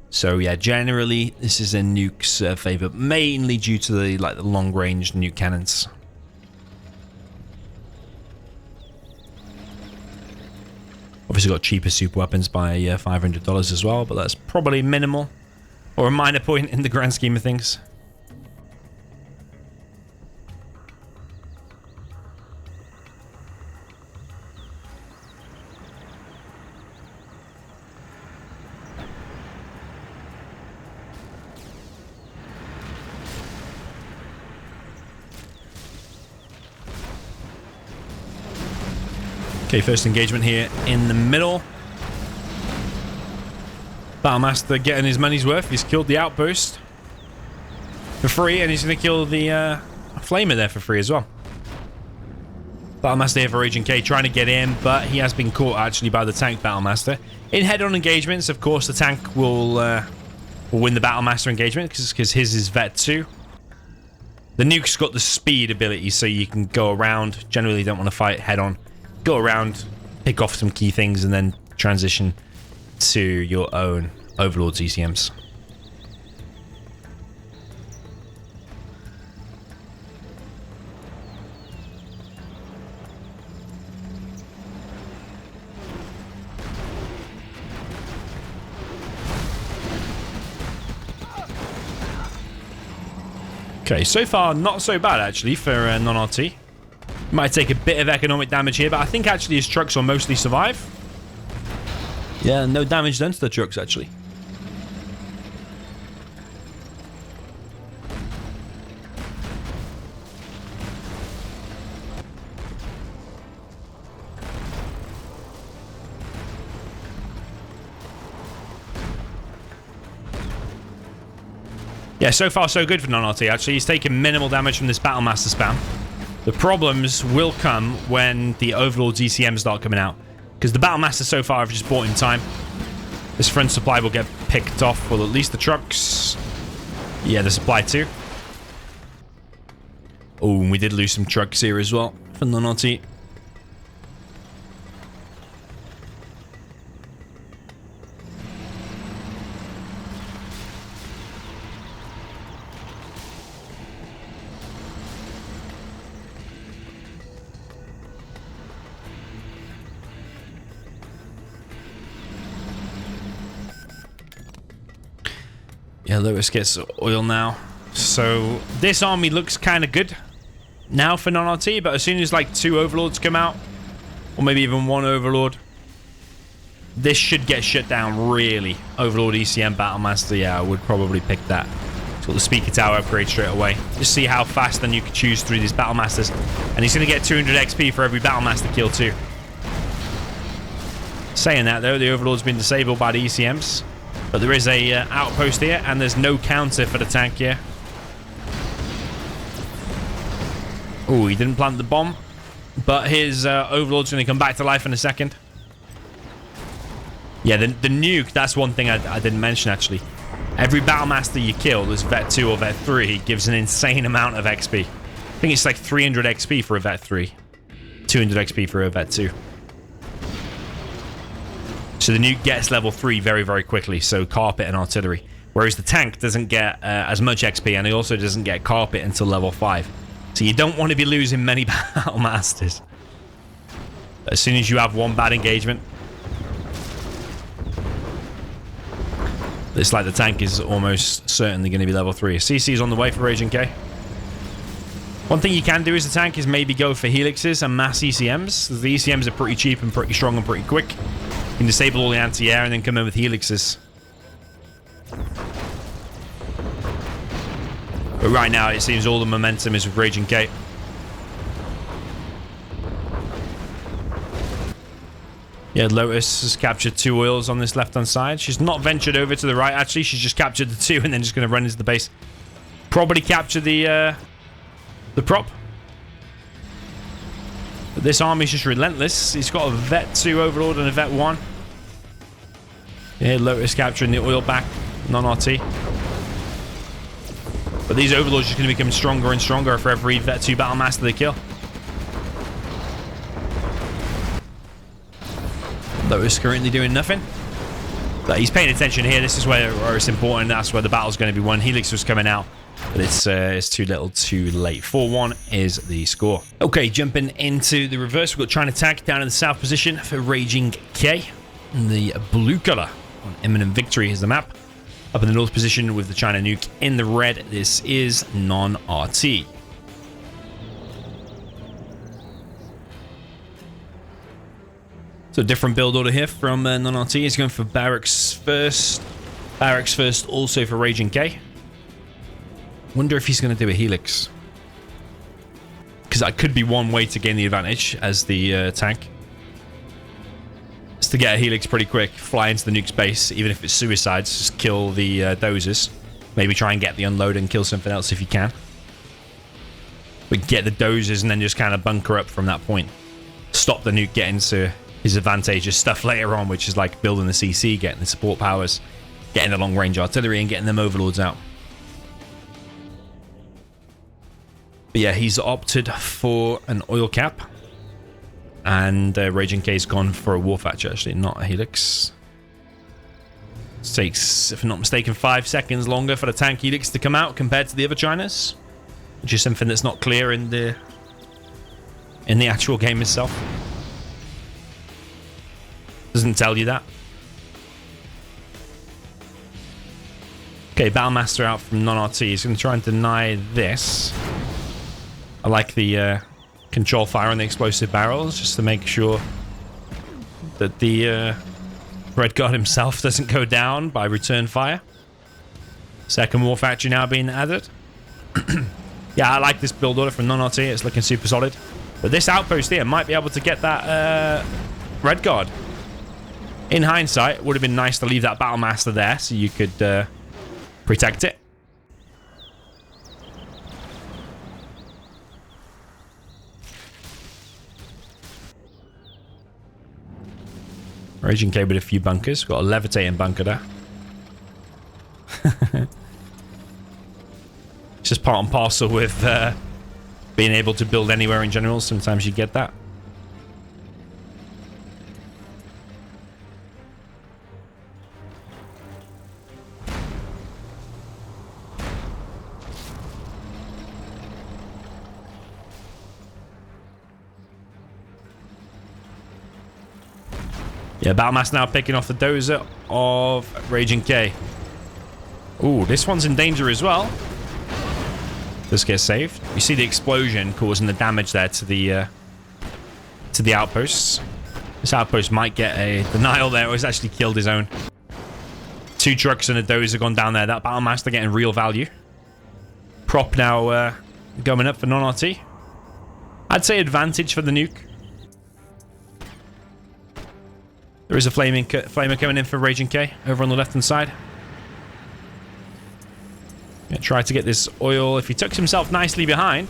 So yeah, generally this is in Nuke's favor, mainly due to the long-range Nuke cannons. Obviously got cheaper super weapons by $500 as well, but that's probably minimal or a minor point in the grand scheme of things. Okay, first engagement here in the middle. Battlemaster getting his money's worth. He's killed the outpost for free, and he's going to kill the flamer there for free as well. Battlemaster here for RaginG trying to get in, but he has been caught actually by the tank Battlemaster. In head-on engagements, of course, the tank will win the Battlemaster engagement because his is Vet 2. The Nuke's got the speed ability, so you can go around. Generally, don't want to fight head-on. Go around, pick off some key things, and then transition to your own Overlord's ECMs. Okay, so far not so bad actually for non-RT. Might take a bit of economic damage here, but I think actually his trucks will mostly survive. Yeah, no damage done to the trucks actually. Yeah, so far so good for non-RT actually. He's taken minimal damage from this Battlemaster spam. The problems will come when the Overlord's ECMs start coming out. Because the Battlemaster so far have just bought him time. This front supply will get picked off, well at least the trucks. Yeah, the supply too. Oh, and we did lose some trucks here as well for non-RT. Yeah, Lewis gets oil now. So this army looks kind of good now for non-RT, but as soon as like 2 Overlords come out, or maybe even 1 Overlord, this should get shut down really. Overlord ECM Battlemaster, yeah, I would probably pick that. So the speaker tower upgrade straight away. Just see how fast then you can choose through these Battlemasters. And he's going to get 200 XP for every Battlemaster kill too. Saying that though, the Overlord's been disabled by the ECMs. But there is a outpost here, and there's no counter for the tank here. Oh, he didn't plant the bomb. But his Overlord's going to come back to life in a second. Yeah, the nuke, that's one thing I didn't mention, actually. Every Battlemaster you kill, this Vet 2 or Vet 3, gives an insane amount of XP. I think it's like 300 XP for a Vet 3. 200 XP for a vet 2. So the nuke gets level 3 very, very quickly. So carpet and artillery. Whereas the tank doesn't get as much XP, and it also doesn't get carpet until level 5. So you don't want to be losing many battle masters. As soon as you have one bad engagement, it's like the tank is almost certainly going to be level 3. CC is on the way for RaginG. One thing you can do as a tank is maybe go for helixes and mass ECMs. The ECMs are pretty cheap and pretty strong and pretty quick. You can disable all the anti-air and then come in with helixes. But right now, it seems all the momentum is with RaginG. Yeah, Lotus has captured 2 oils on this left-hand side. She's not ventured over to the right, actually. She's just captured the 2 and then just going to run into the base. Probably capture the prop. But this army's just relentless. He's got a vet 2 overlord and a vet 1. Yeah, Lotus capturing the oil back. Non-RT. But these overlords are just going to become stronger and stronger for every vet 2 battle master they kill. Lotus currently doing nothing. But he's paying attention here. This is where it's important. That's where the battle's going to be won. Helix was coming out, but it's too little too late. 4-1 is the score. Okay, jumping into the reverse. We've got China tank down in the south position for RaginG. The blue color on imminent victory is the map. Up in the north position with the China nuke in the red. This is non-RT. So different build order here from non-RT. He's going for barracks first. Barracks first also for RaginG. Wonder if he's going to do a helix. Because that could be one way to gain the advantage as the tank. Is to get a helix pretty quick. Fly into the nuke's base. Even if it's suicides, just kill the dozers. Maybe try and get the unload and kill something else if you can. But get the dozers and then just kind of bunker up from that point. Stop the nuke getting to his advantageous stuff later on, which is like building the CC, getting the support powers, getting the long-range artillery, and getting them overlords out. But yeah, he's opted for an oil cap. And RaginG's gone for a Warfatch, actually, not a helix. It takes, if I'm not mistaken, 5 seconds longer for the tank helix to come out compared to the other Chinas. Which is something that's not clear in the actual game itself. Doesn't tell you that. Okay, Battlemaster out from non-RT. He's going to try and deny this. I like the control fire on the explosive barrels, just to make sure that the Red Guard himself doesn't go down by return fire. Second War Factory now being added. Yeah, I like this build order from non-RT. It's looking super solid. But this outpost here might be able to get that Red Guard. In hindsight, it would have been nice to leave that Battlemaster there so you could protect it. RaginG with a few bunkers. Got a levitating bunker there. It's just part and parcel with being able to build anywhere in general. Sometimes you get that. Yeah, Battlemaster now picking off the dozer of RaginG. Ooh, this one's in danger as well. This gets saved. You see the explosion causing the damage there to the outposts. This outpost might get a denial there, or he's actually killed his own. 2 trucks and a dozer gone down there. That Battlemaster getting real value. Prop now going up for non-RT. I'd say advantage for the nuke. There is a flamer coming in for RaginG over on the left-hand side. Gonna try to get this oil. If he tucks himself nicely behind,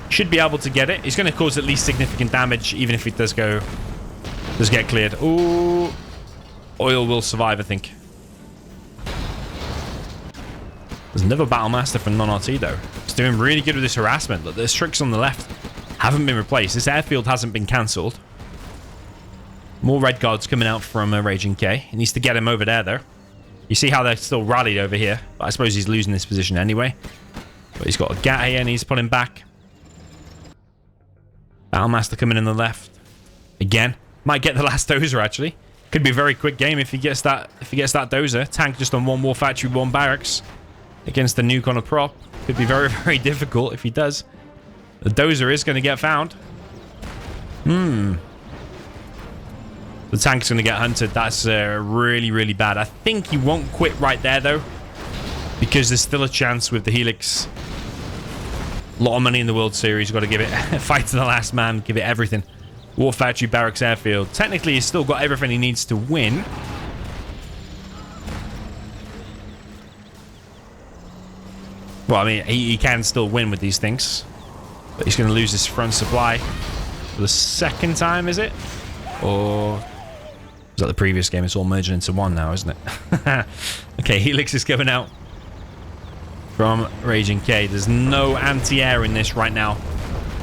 should be able to get it. He's going to cause at least significant damage, even if it does get cleared. Ooh, oil will survive, I think. There's another Battlemaster from non-RT though. He's doing really good with this harassment. Look, there's tricks on the left. haven't been replaced. This airfield hasn't been cancelled. More red guards coming out from RaginG. He needs to get him over there, though. You see how they're still rallied over here. But I suppose he's losing this position anyway. But he's got a GAT here and he's pulling back. Battlemaster coming in the left. Again. Might get the last dozer, actually. Could be a very quick game if he gets that dozer. Tank just on one war factory, one barracks. Against the nuke on a prop. Could be very, very difficult if he does. The dozer is going to get found. The tank's going to get hunted. That's really, really bad. I think he won't quit right there, though. Because there's still a chance with the Helix. A lot of money in the World Series. You've got to give it a fight to the last man. Give it everything. War Factory, Barracks, Airfield. Technically, he's still got everything he needs to win. Well, I mean, he can still win with these things. But he's going to lose his front supply for the second time, is it? Or... was that the previous game? It's all merging into one now, isn't it? Okay, Helix is coming out from RaginG. There's no anti-air in this right now.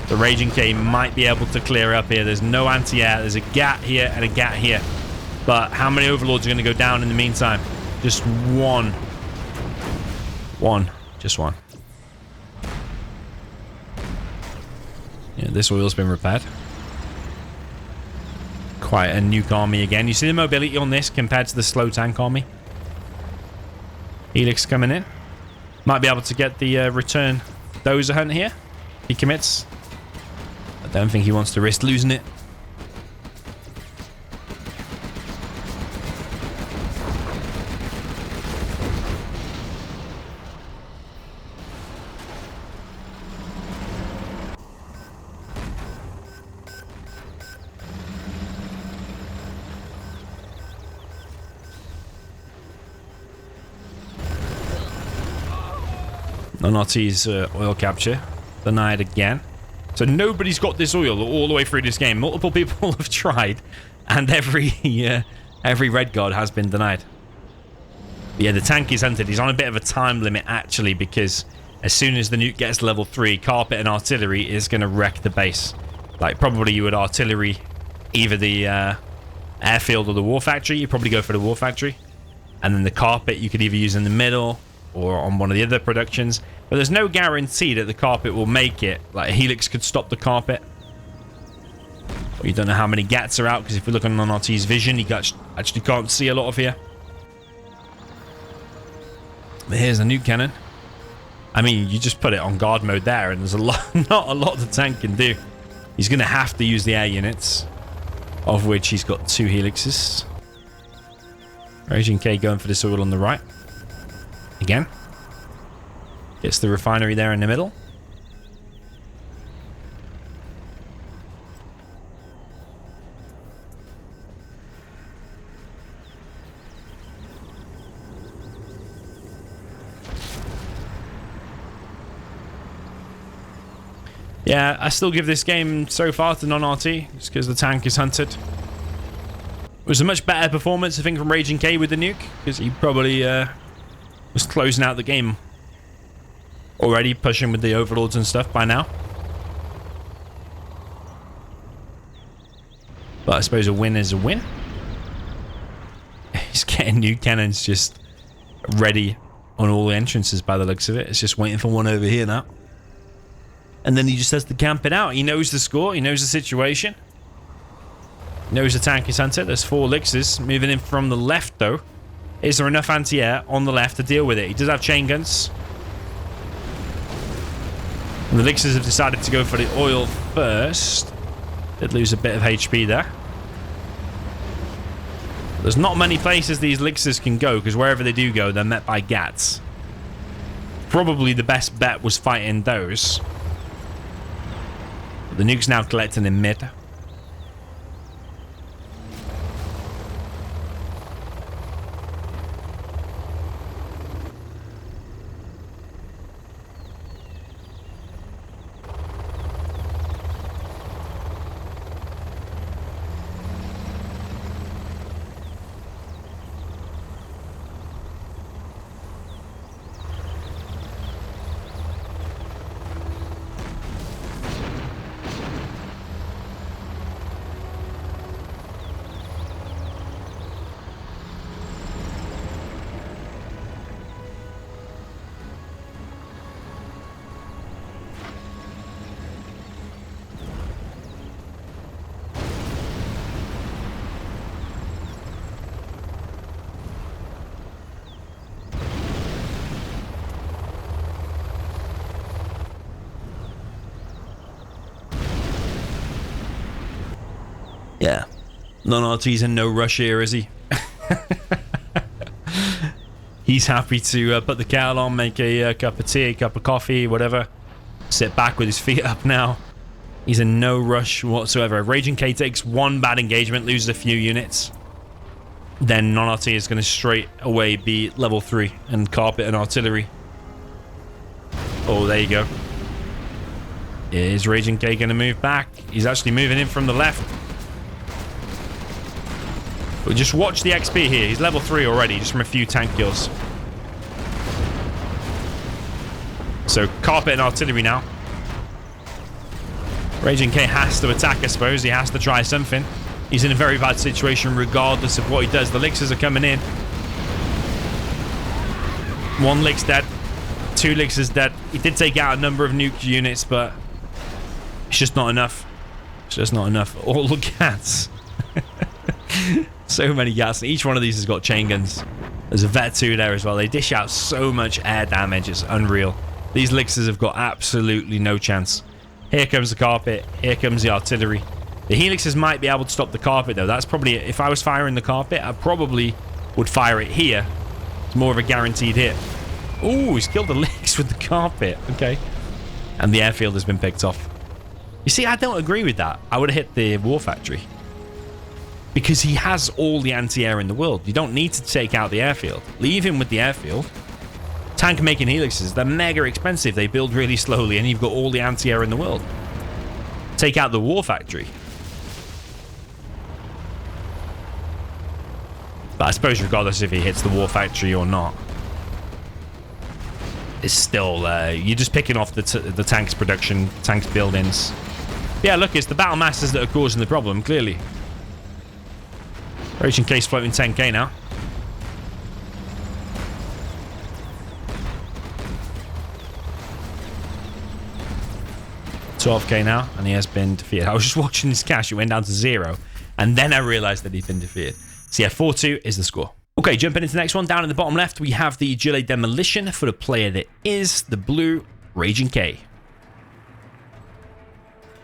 The RaginG might be able to clear up here. There's no anti-air. There's a GAT here and a GAT here. But how many Overlords are going to go down in the meantime? Just one. Just one. Yeah, this oil's been repaired. Quite a nuke army again. You see the mobility on this compared to the slow tank army. Helix coming in. Might be able to get the return dozer hunt here. He commits. I don't think he wants to risk losing it. Non-RT's oil capture denied again. So nobody's got this oil all the way through this game. Multiple people have tried, and every red guard has been denied. But yeah, the tank is hunted. He's on a bit of a time limit actually, because as soon as the nuke gets to level 3, carpet and artillery is going to wreck the base. Like probably you would artillery either the airfield or the war factory. You probably go for the war factory, and then the carpet you could either use in the middle or on one of the other productions. But there's no guarantee that the carpet will make it. Like, Helix could stop the carpet. But you don't know how many GATs are out, because if you're looking on RT's vision, you actually can't see a lot of here. But here's a nuke cannon. I mean, you just put it on guard mode there, and there's not a lot the tank can do. He's going to have to use the air units, of which he's got 2 Helixes. RaginG going for this oil on the right. Again. Gets the refinery there in the middle. Yeah, I still give this game so far to non-RT, just because the tank is hunted. It was a much better performance, I think, from RaginG with the nuke, because he probably was closing out the game already, pushing with the overlords and stuff by now. But I suppose a win is a win. He's getting nuke cannons just ready on all the entrances by the looks of it. It's just waiting for one over here now. And then he just has to camp it out. He knows the score. He knows the situation. He knows the tank is hunted. There's 4 elixirs moving in from the left, though. Is there enough anti-air on the left to deal with it? He does have chain guns. And the elixirs have decided to go for the oil first. Did lose a bit of HP there. There's not many places these elixirs can go, because wherever they do go, they're met by GATs. Probably the best bet was fighting those. The nuke's now collecting in mid. Yeah. Non-RT's in no rush here, is he? He's happy to put the kettle on, make a cup of tea, a cup of coffee, whatever. Sit back with his feet up now. He's in no rush whatsoever. RaginG takes one bad engagement, loses a few units. Then non-RT is going to straight away be level 3 and carpet and artillery. Oh, there you go. Is RaginG going to move back? He's actually moving in from the left. But just watch the XP here. He's level 3 already, just from a few tank kills. So, carpet and artillery now. RaginG has to attack, I suppose. He has to try something. He's in a very bad situation regardless of what he does. The elixirs are coming in. 1 Lic's dead. 2 elixirs dead. He did take out a number of nuke units, but it's just not enough. It's just not enough. All the gats. So many gats. Each one of these has got chain guns. There's a Vet 2 there as well. They dish out so much air damage. It's unreal. These elixirs have got absolutely no chance. Here comes the carpet. Here comes the artillery. The helixirs might be able to stop the carpet, though. That's probably... If I was firing the carpet, I probably would fire it here. It's more of a guaranteed hit. Ooh, he's killed the Lix with the carpet. Okay. And the airfield has been picked off. You see, I don't agree with that. I would have hit the war factory. Because he has all the anti-air in the world. You don't need to take out the airfield. Leave him with the airfield. Tank making helixirs, they're mega expensive. They build really slowly, and you've got all the anti-air in the world. Take out the war factory. But I suppose regardless if he hits the war factory or not, it's still, you're just picking off the tank's production, tank's buildings. Yeah, look, it's the battle masters that are causing the problem, clearly. RaginG floating 10k now. 12k now, and he has been defeated. I was just watching his cash, it went down to 0, and then I realized that he'd been defeated. So yeah, 4-2 is the score. Okay, jumping into the next one. Down in the bottom left, we have the GLA Demolition for the player that is the blue RaginG.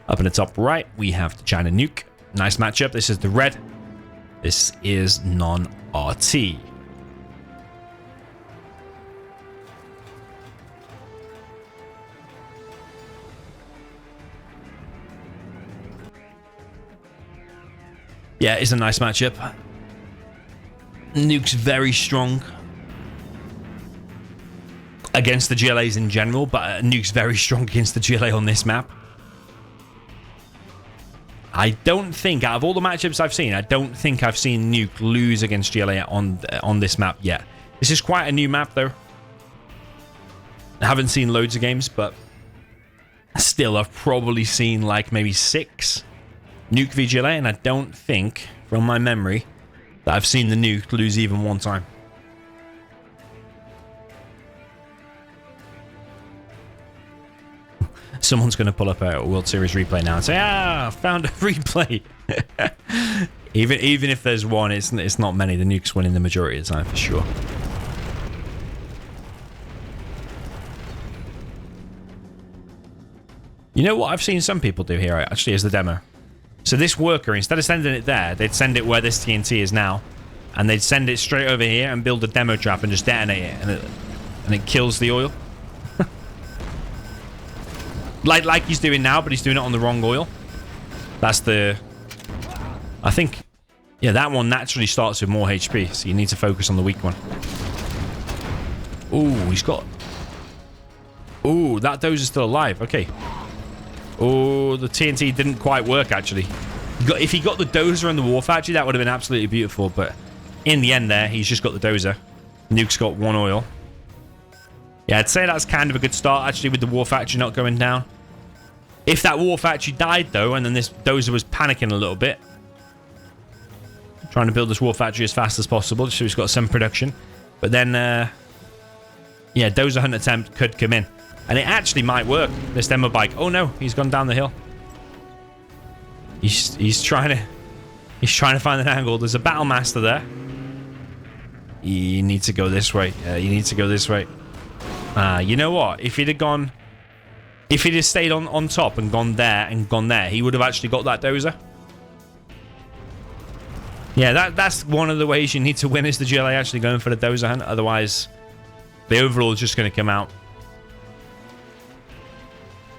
Up in the top right, we have the China Nuke. Nice matchup. This is the red. This is non-RT. Yeah, it's a nice matchup. Nuke's very strong against the GLAs in general, but Nuke's very strong against the GLA on this map. I don't think, out of all the matchups I've seen, I don't think I've seen Nuke lose against GLA on this map yet. This is quite a new map, though. I haven't seen loads of games, but still, I've probably seen like maybe 6 Nuke v GLA, and I don't think, from my memory, that I've seen the Nuke lose even one time. Someone's going to pull up a World Series replay now and say, "Ah, found a replay." even if there's one, it's not many. The Nuke's winning the majority of the time for sure. You know what I've seen some people do here actually as the demo. So this worker, instead of sending it there, they'd send it where this TNT is now, and they'd send it straight over here and build a demo trap and just detonate it, and it kills the oil. like he's doing now, but he's doing it on the wrong oil. That's the... I think... Yeah, that one naturally starts with more HP, so you need to focus on the weak one. Ooh, he's got... Ooh, that Dozer's still alive. Okay. Oh, the TNT didn't quite work, actually. If he got the Dozer and the War Factory, that would have been absolutely beautiful, but in the end there, he's just got the Dozer. Nuke's got 1 oil. Yeah, I'd say that's kind of a good start, actually, with the War Factory not going down. If that War Factory died, though, and then this Dozer was panicking a little bit, trying to build this War Factory as fast as possible, so he's got some production. But then, yeah, Dozer Hunt attempt could come in. And it actually might work, this demo bike. Oh no, he's gone down the hill. He's trying to find an angle. There's a battle master there. You need to go this way. You need to go this way. You know what? If he'd have stayed on top and gone there, he would have actually got that Dozer. Yeah, that's one of the ways you need to win is the GLA actually going for the dozer hunt. Otherwise, the Overlord's just going to come out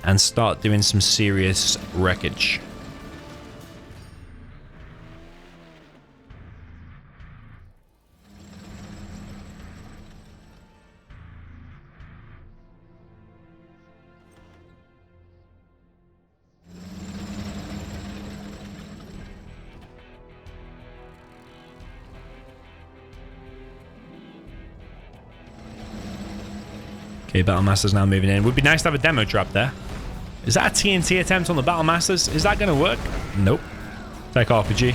and start doing some serious wreckage. Okay, Battlemaster's now moving in. Would be nice to have a demo drop there. Is that a TNT attempt on the Battlemasters? Is that going to work? Nope. Tech RPG.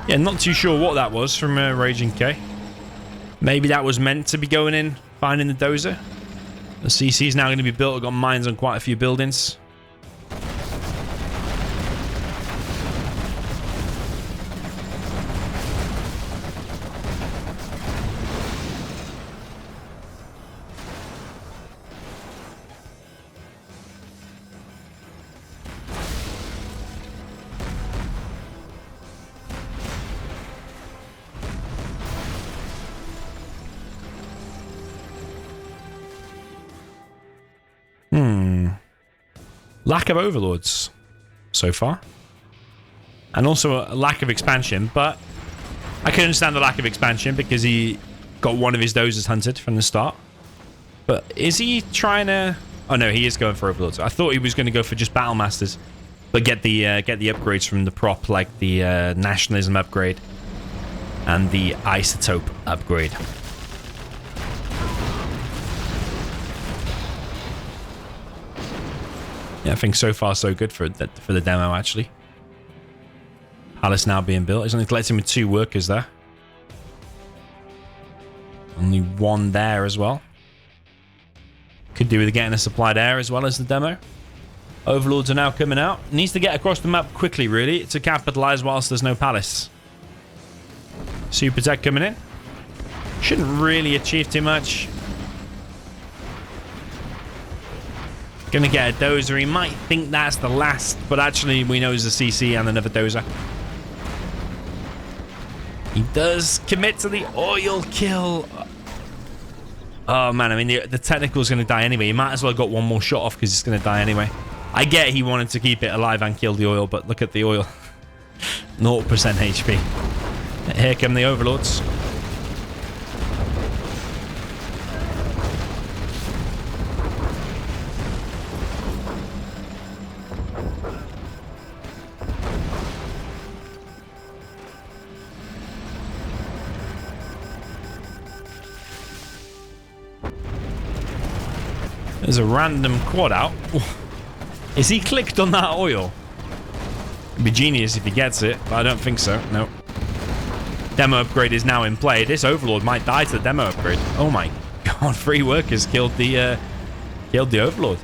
Yeah, not too sure what that was from RaginG. Maybe that was meant to be going in, finding the dozer. The CC is now going to be built. I've got mines on quite a few buildings. Lack of overlords so far. And also a lack of expansion, but I can understand the lack of expansion because he got one of his dozers hunted from the start. But is he trying to... Oh no, he is going for overlords. I thought he was going to go for just Battlemasters, but get the upgrades from the prop, like the Nationalism upgrade and the Isotope upgrade. Yeah, I think so far so good for the demo, actually. Palace now being built. He's only collecting with 2 workers there. Only 1 there as well. Could do with getting a supply there as well as the demo. Overlords are now coming out. Needs to get across the map quickly, really, to capitalize whilst there's no palace. Super Tech coming in. Shouldn't really achieve too much. Gonna get a dozer. He might think that's the last, but actually we know it's a CC and another dozer. He does commit to the oil kill. Oh man, I mean the technical's gonna die anyway. He might as well have got one more shot off because it's gonna die anyway. I get he wanted to keep it alive and kill the oil, but look at the oil. 0% HP. Here come the overlords. There's a random quad out. Is he clicked on that oil? It'd be genius if he gets it, but I don't think so. No. Demo upgrade is now in play. This overlord might die to the demo upgrade. Oh my god, 3 workers killed the overlord.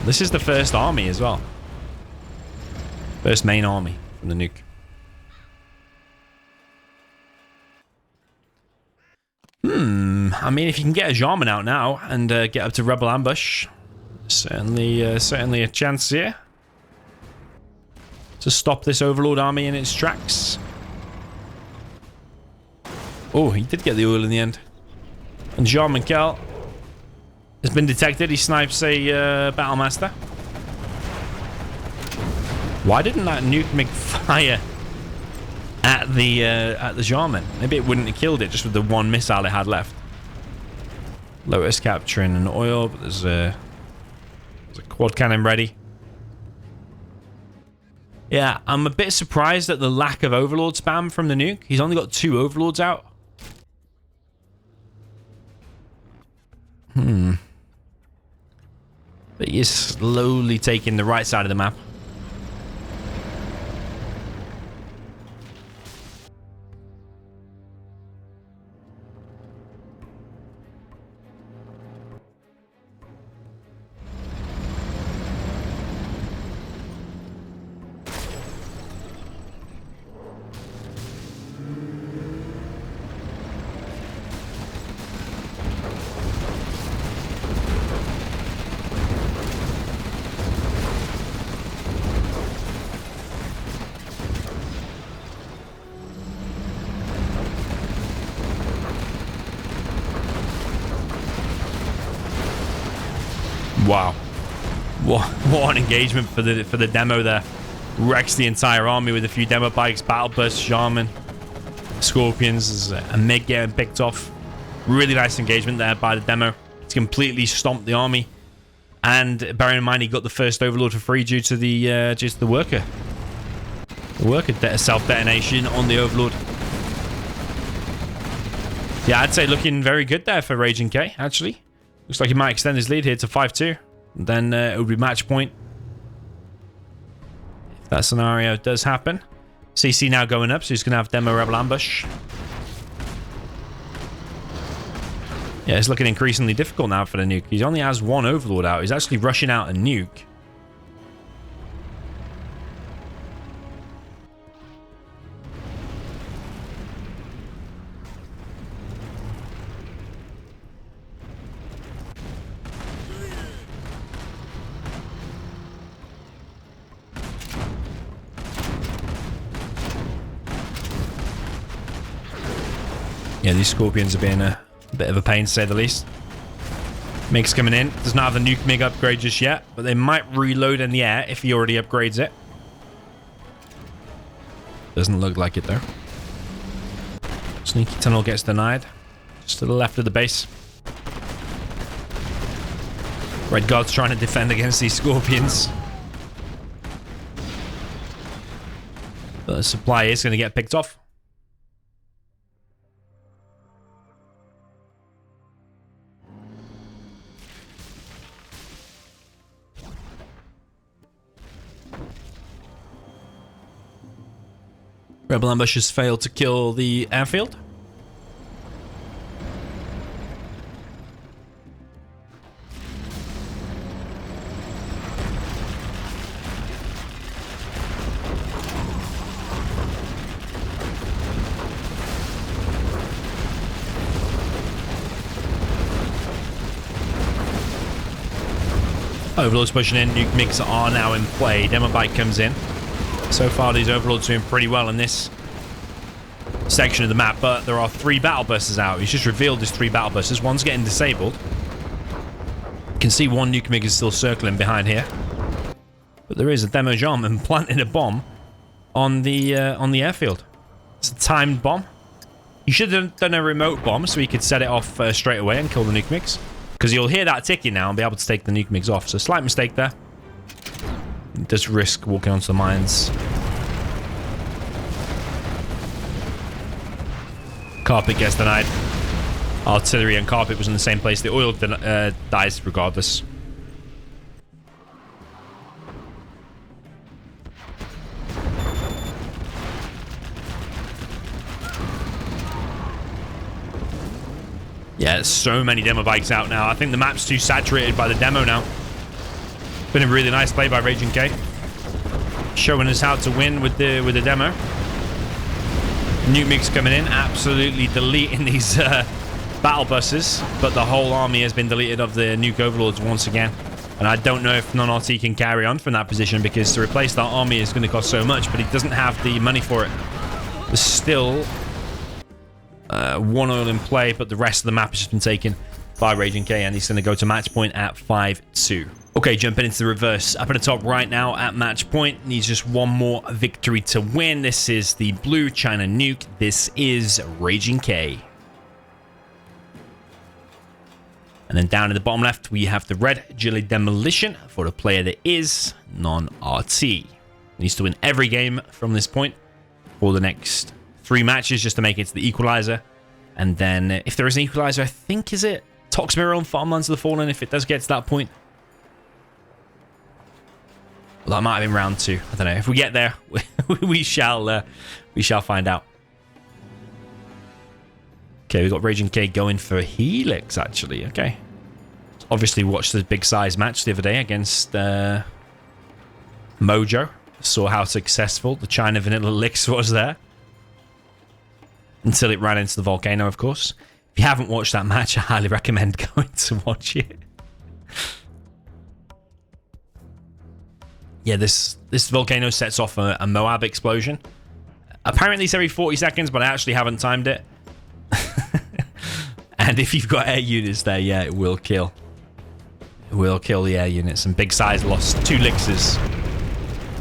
This is the first army as well. First main army from the nuke. I mean, if you can get a Jarman out now and get up to Rebel Ambush, certainly a chance here to stop this Overlord army in its tracks. Oh, he did get the oil in the end. And Jarman Kel has been detected. He snipes a Battlemaster. Why didn't that nuke make fire at the Jarman? Maybe it wouldn't have killed it just with the 1 missile it had left. Lotus capturing an oil, but there's a quad cannon ready. Yeah, I'm a bit surprised at the lack of Overlord spam from the nuke. He's only got 2 Overlords out. But he is slowly taking the right side of the map. Wow. What an engagement for the demo there. Wrecks the entire army with a few demo bikes, battle bursts, Jarman, Scorpions, a MiG getting picked off. Really nice engagement there by the demo. It's completely stomped the army. And bearing in mind he got the first overlord for free due to the worker. The worker self-detonation on the overlord. Yeah, I'd say looking very good there for RaginG, actually. Looks like he might extend his lead here to 5-2. Then it would be match point. If that scenario does happen. CC now going up, so he's going to have Demo Rebel Ambush. Yeah, it's looking increasingly difficult now for the nuke. He only has one overlord out. He's actually rushing out a nuke. Yeah, these Scorpions are being a bit of a pain, to say the least. MiG's coming in. Does not have the nuke MiG upgrade just yet, but they might reload in the air if he already upgrades it. Doesn't look like it, though. Sneaky tunnel gets denied. Just to the left of the base. Red Guard's trying to defend against these Scorpions. But the supply is going to get picked off. Rebel Ambush has failed to kill the airfield. Overlord's pushing in. Nuke MiGs are now in play. Demo Bike comes in. So far, these Overlords are doing pretty well in this section of the map, but there are 3 battle busters out. He's just revealed his 3 battle busters. One's getting disabled. You can see one nuke MiG is still circling behind here. But there is a demo Jarman planting a bomb on the airfield. It's a timed bomb. You should have done a remote bomb so he could set it off straight away and kill the nuke MiGs. Because you'll hear that ticking now and be able to take the nuke MiGs off. So slight mistake there. Does risk walking onto the mines. Carpet gets denied. Artillery and carpet was in the same place. The oil dies regardless. Yeah, so many demo bikes out now. I think the map's too saturated by the demo now. Been a really nice play by RaginG, showing us how to win with the demo. Nuke MiGs coming in, absolutely deleting these battle buses, but the whole army has been deleted of the nuke overlords once again. And I don't know if non-RT can carry on from that position, because to replace that army is going to cost so much, but he doesn't have the money for it. There's still 1 oil in play, but the rest of the map has just been taken by RaginG, and he's going to go to match point at 5-2. Okay, jumping into the reverse. Up at the top right now at match point. Needs just one more victory to win. This is the blue China nuke. This is RaginG. And then down in the bottom left, we have the red Agility Demolition for the player that is non-RT. Needs to win every game from this point for the next 3 matches just to make it to the equalizer. And then if there is an equalizer, I think, is it Tox Mirror on Farmlands of the Fallen, if it does get to that point. Well, that might have been round 2. I don't know. If we get there, we shall find out. Okay, we've got RaginG going for Helix, actually. Okay. Obviously watched the big size match the other day against Mojo. Saw how successful the China Vanilla Licks was there. Until it ran into the volcano, of course. If you haven't watched that match, I highly recommend going to watch it. Yeah, this volcano sets off a Moab explosion. Apparently it's every 40 seconds, but I actually haven't timed it. And if you've got air units there, yeah, it will kill. It will kill the air units. And Big Size lost 2 elixirs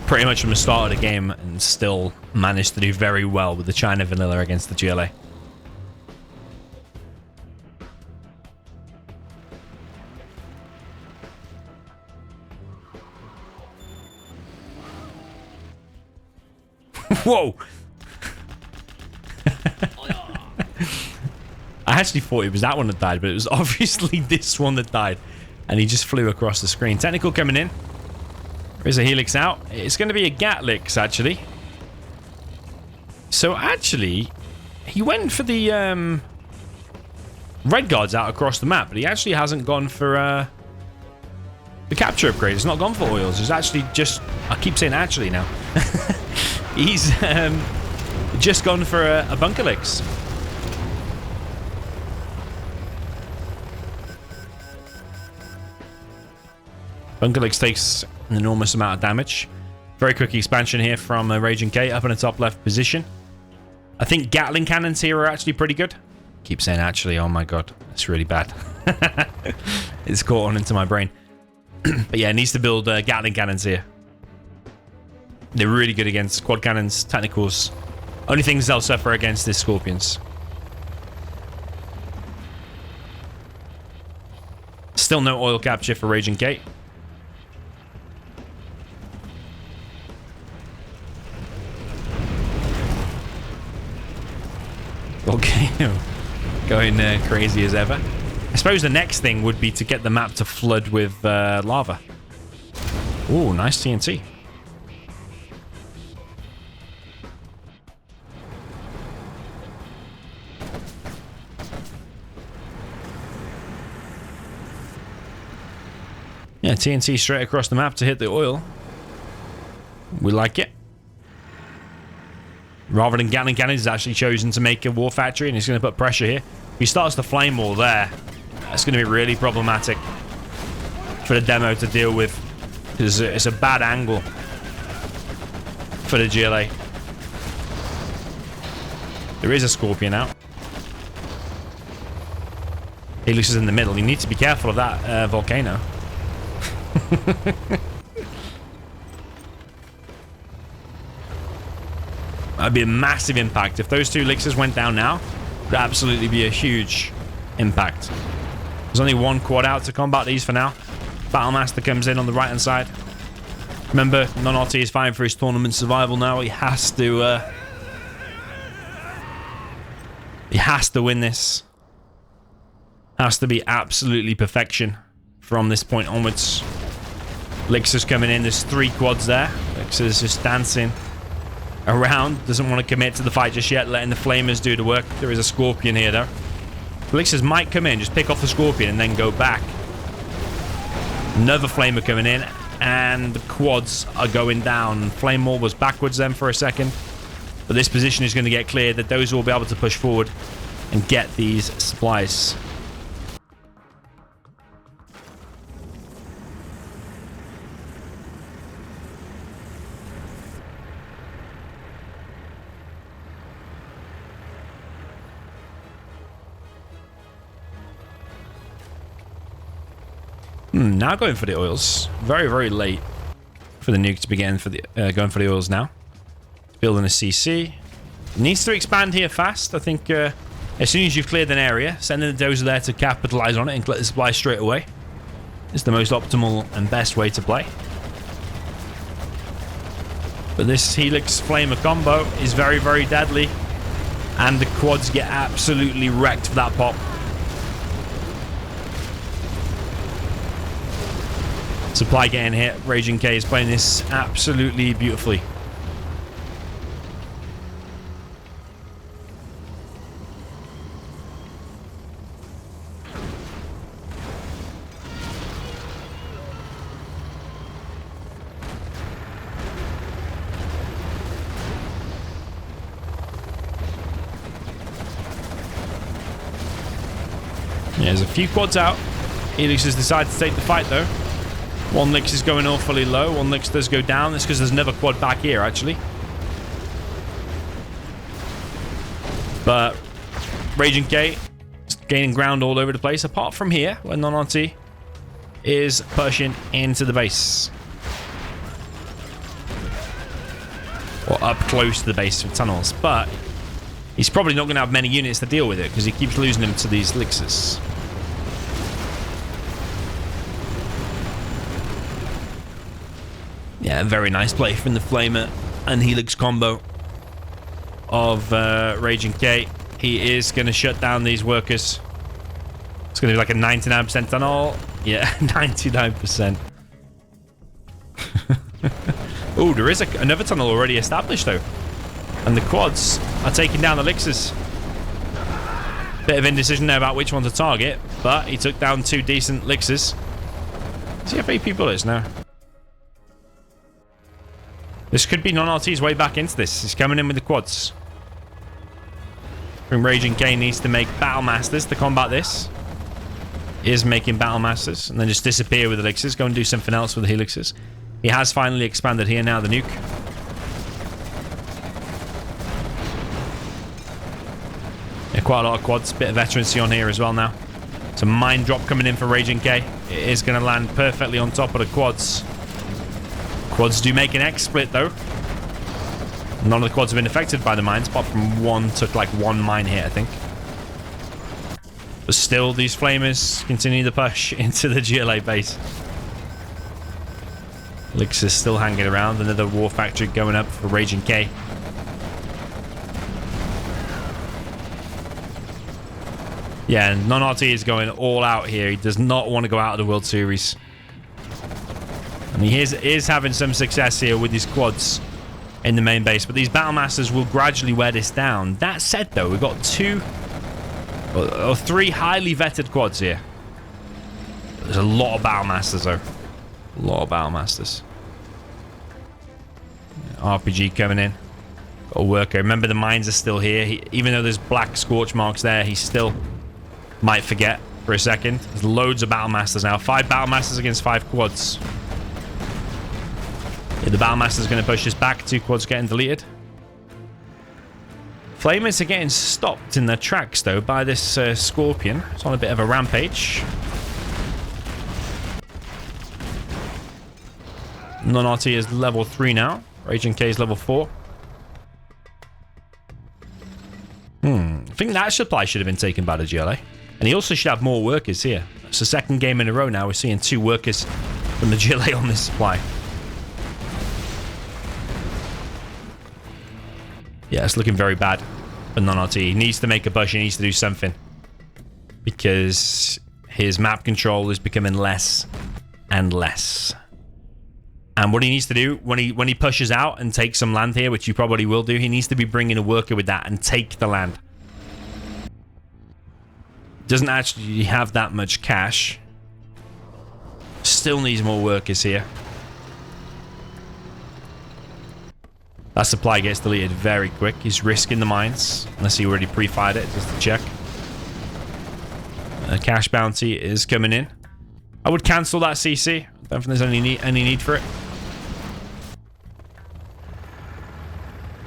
pretty much from the start of the game and still managed to do very well with the China Vanilla against the GLA. Whoa! I actually thought it was that one that died, but it was obviously this one that died. And he just flew across the screen. Technical coming in. There's a Helix out. It's going to be a Gatlix, actually. So, actually, he went for the red guards out across the map, but he actually hasn't gone for the capture upgrade. He's not gone for oils. He's actually just... I keep saying actually now. He's just gone for a Bunkerlix. Bunkerlix takes an enormous amount of damage. Very quick expansion here from RaginG up in the top left position. I think Gatling cannons here are actually pretty good. Keep saying actually, oh my god, it's really bad. It's caught on into my brain. But yeah, it needs to build Gatling cannons here. They're really good against quad cannons, technicals. Only things they'll suffer against is Scorpions. Still no oil capture for RaginG. Volcano going crazy as ever. I suppose the next thing would be to get the map to flood with lava. Ooh, nice TNT. Yeah, TNT straight across the map to hit the oil. We like it. Rather than Gatling cannons, he's actually chosen to make a war factory, and he's going to put pressure here. If he starts the flame wall there, that's going to be really problematic for the demo to deal with, because it's a bad angle for the GLA. There is a Scorpion out. Helix is in the middle. You need to be careful of that volcano. That'd be a massive impact. If those 2 elixirs went down now, it would absolutely be a huge impact. There's only 1 quad out to combat these for now. Battlemaster comes in on the right-hand side. Remember, non-RT is fighting for his tournament survival now. He has to win this. Has to be absolutely perfection from this point onwards. Elixir's coming in. There's 3 quads there. Elixir's just dancing around. Doesn't want to commit to the fight just yet, letting the flamers do the work. There is a Scorpion here, though. Elixirs might come in, just pick off the Scorpion and then go back. Another flamer coming in, and the quads are going down. Flame wall was backwards then for a second, but this position is going to get cleared. That those will be able to push forward and get these supplies. Now going for the oils. Very, very late for the nuke to begin for the going for the oils now. Building a CC. Needs to expand here fast. I think as soon as you've cleared an area, sending the dozer there to capitalize on it and collect the supply straight away is the most optimal and best way to play. But this Helix Flamer combo is very, very deadly, and the quads get absolutely wrecked for that pop. Supply getting hit. RaginG is playing this absolutely beautifully. Yeah, there's a few quads out. Helix has decided to take the fight though. One Lix is going awfully low. One Lix does go down. That's because there's another quad back here, actually. But RaginG is gaining ground all over the place, apart from here, where non-RT is pushing into the base. Or up close to the base of tunnels. But he's probably not going to have many units to deal with it because he keeps losing them to these elixirs. Yeah, very nice play from the Flamer and Helix combo of RaginG. He is going to shut down these workers. It's going to be like a 99% tunnel. Yeah, 99%. Oh, there is another tunnel already established, though. And the quads are taking down the elixirs. Bit of indecision there about which one to target, but he took down 2 decent elixirs. Does he have AP bullets now? This could be non-RT's way back into this. He's coming in with the quads. I think RaginG needs to make Battle Masters to combat this. He is making Battle Masters and then just disappear with elixirs. Go and do something else with the helixirs. He has finally expanded here now, the nuke. Yeah, quite a lot of quads. Bit of veterancy on here as well now. Some mine drop coming in for RaginG. It is going to land perfectly on top of the quads. Quads do make an X-split, though. None of the quads have been affected by the mines, apart from one took like 1 mine hit, I think. But still, these flamers continue to push into the GLA base. Elixir is still hanging around. Another war factory going up for RaginG. Yeah, and non-RT is going all out here. He does not want to go out of the World Series. And he is having some success here with his quads in the main base. But these Battle Masters will gradually wear this down. That said, though, we've got 2 or 3 highly vetted quads here. There's a lot of Battle Masters, though. A lot of Battle Masters. RPG coming in. Got a worker. Remember, the mines are still here. Even though there's black scorch marks there, he still might forget for a second. There's loads of Battle Masters now. 5 Battle Masters against 5 quads. Yeah, the Battle Master's going to push this back. 2 quads getting deleted. Flamers are getting stopped in their tracks, though, by this Scorpion. It's on a bit of a rampage. Non-RT is level 3 now. RaginG is level 4. I think that supply should have been taken by the GLA. And he also should have more workers here. It's the 2nd game in a row now. We're seeing 2 workers from the GLA on this supply. Yeah, it's looking very bad for non-RT. He needs to make a push. He needs to do something. Because his map control is becoming less and less. And what he needs to do when he pushes out and takes some land here, which he probably will do, he needs to be bringing a worker with that and take the land. Doesn't actually have that much cash. Still needs more workers here. That supply gets deleted very quick. He's risking the mines, unless he already pre-fired it, just to check. A cash bounty is coming in. I would cancel that CC. I don't think there's any need for it.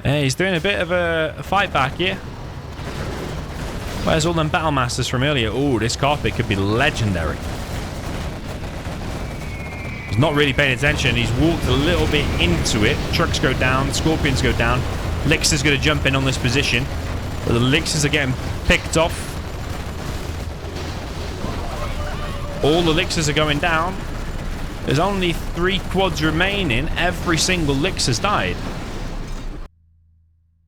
Hey, he's doing a bit of a fight back here. Where's all them Battle Masters from earlier? Oh, this carpet could be legendary. He's not really paying attention. He's walked a little bit into it. Trucks go down. Scorpions go down. Elixir's going to jump in on this position. But the Elixirs are getting picked off. All the Elixirs are going down. There's only 3 quads remaining. Every single Elixir's died.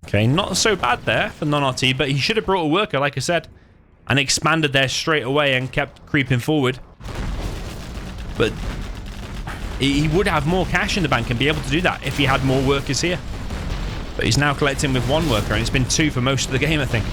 Okay, not so bad there for non-RT, but he should have brought a worker, like I said, and expanded there straight away and kept creeping forward. But he would have more cash in the bank and be able to do that if he had more workers here. But he's now collecting with 1 worker, and it's been 2 for most of the game, I think.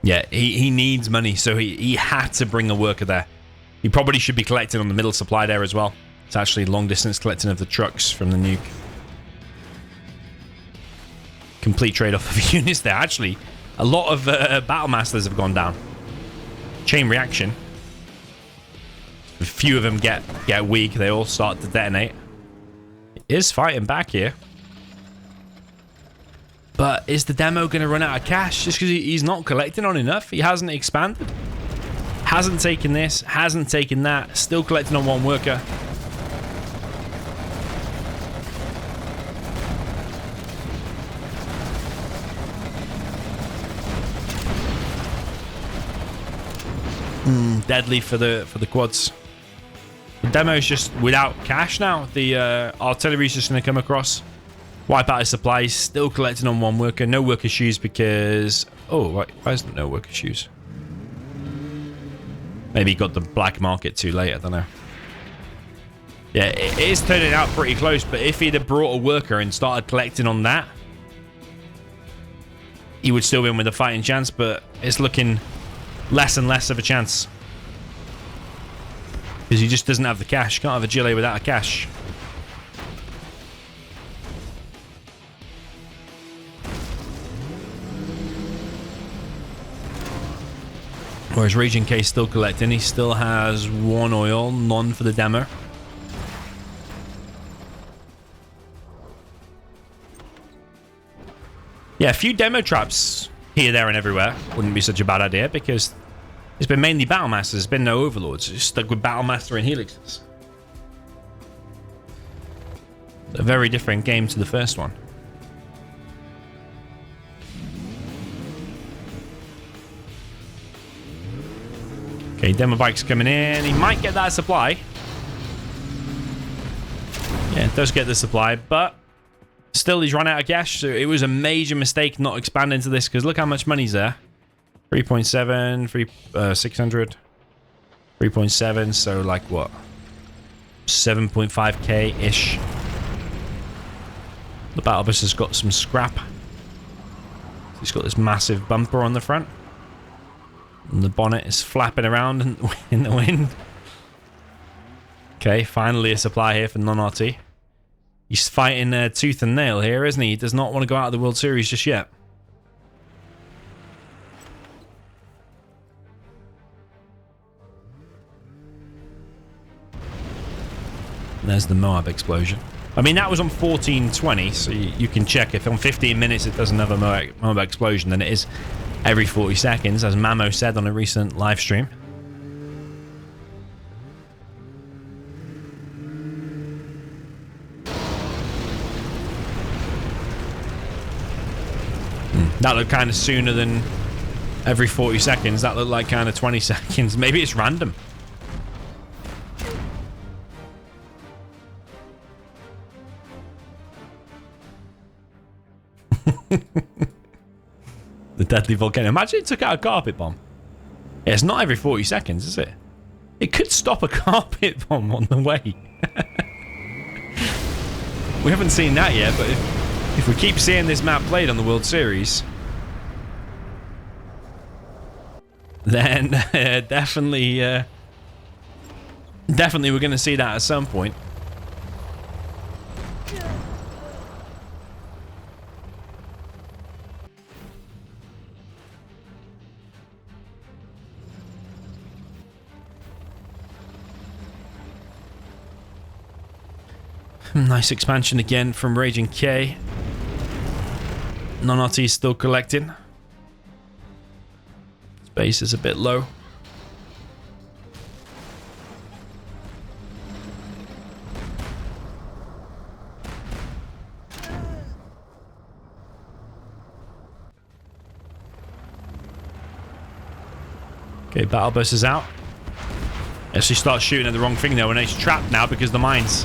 Yeah, he needs money, so he had to bring a worker there. He probably should be collecting on the middle supply there as well. It's actually long distance collecting of the trucks from the nuke. Complete trade-off of units there. Actually, a lot of Battle Masters have gone down. Chain reaction. a few of them get weak, they all start to detonate. He is fighting back here. But is the demo going to run out of cash just because he's not collecting on enough? He hasn't expanded. Hasn't taken this, hasn't taken that. Still collecting on one worker. Deadly for the quads. The demo is just without cash now. The artillery is just going to come across, wipe out his supplies. Still collecting on one worker. No worker shoes because... Oh, why is there no worker shoes? Maybe he got the black market too late. I don't know. Yeah, it is turning out pretty close. But if he'd have brought a worker and started collecting on that, he would still win with a fighting chance. But it's looking less and less of a chance. Because he just doesn't have the cash. Can't have a Gile without a cash. Whereas RaginG is still collecting. He still has 1 oil, none for the demo. Yeah, a few demo traps here, there, and everywhere. Wouldn't be such a bad idea because it's been mainly Battle Masters. There's been no Overlords. It's stuck with Battle Master and Helixes. A very different game to the first one. Okay, demo bike's coming in. He might get that supply. Yeah, it does get the supply, but still he's run out of cash. So it was a major mistake not expanding to this because look how much money's there. 3.7, 600, 3.7, so like what? 7.5k-ish. The battle bus has got some scrap. He's got this massive bumper on the front. And the bonnet is flapping around in the wind. Okay, finally a supply here for non-RT. He's fighting tooth and nail here, isn't he? He does not want to go out of the World Series just yet. There's the Moab explosion. I mean, that was on 14:20, so you can check if on 15 minutes it does another Moab explosion, then it is every 40 seconds, as Mamo said on a recent live stream. That looked kind of sooner than every 40 seconds. That looked like kind of 20 seconds. Maybe it's random. The deadly volcano. Imagine it took out a carpet bomb. Yeah, it's not every 40 seconds, is it? It could stop a carpet bomb on the way. We haven't seen that yet, but if we keep seeing this map played on the World Series, then definitely we're going to see that at some point. Nice expansion again from RaginG. Non-RT is still collecting. Space is a bit low. Okay, battle bus is out. Actually starts shooting at the wrong thing though, and he's trapped now because the mines.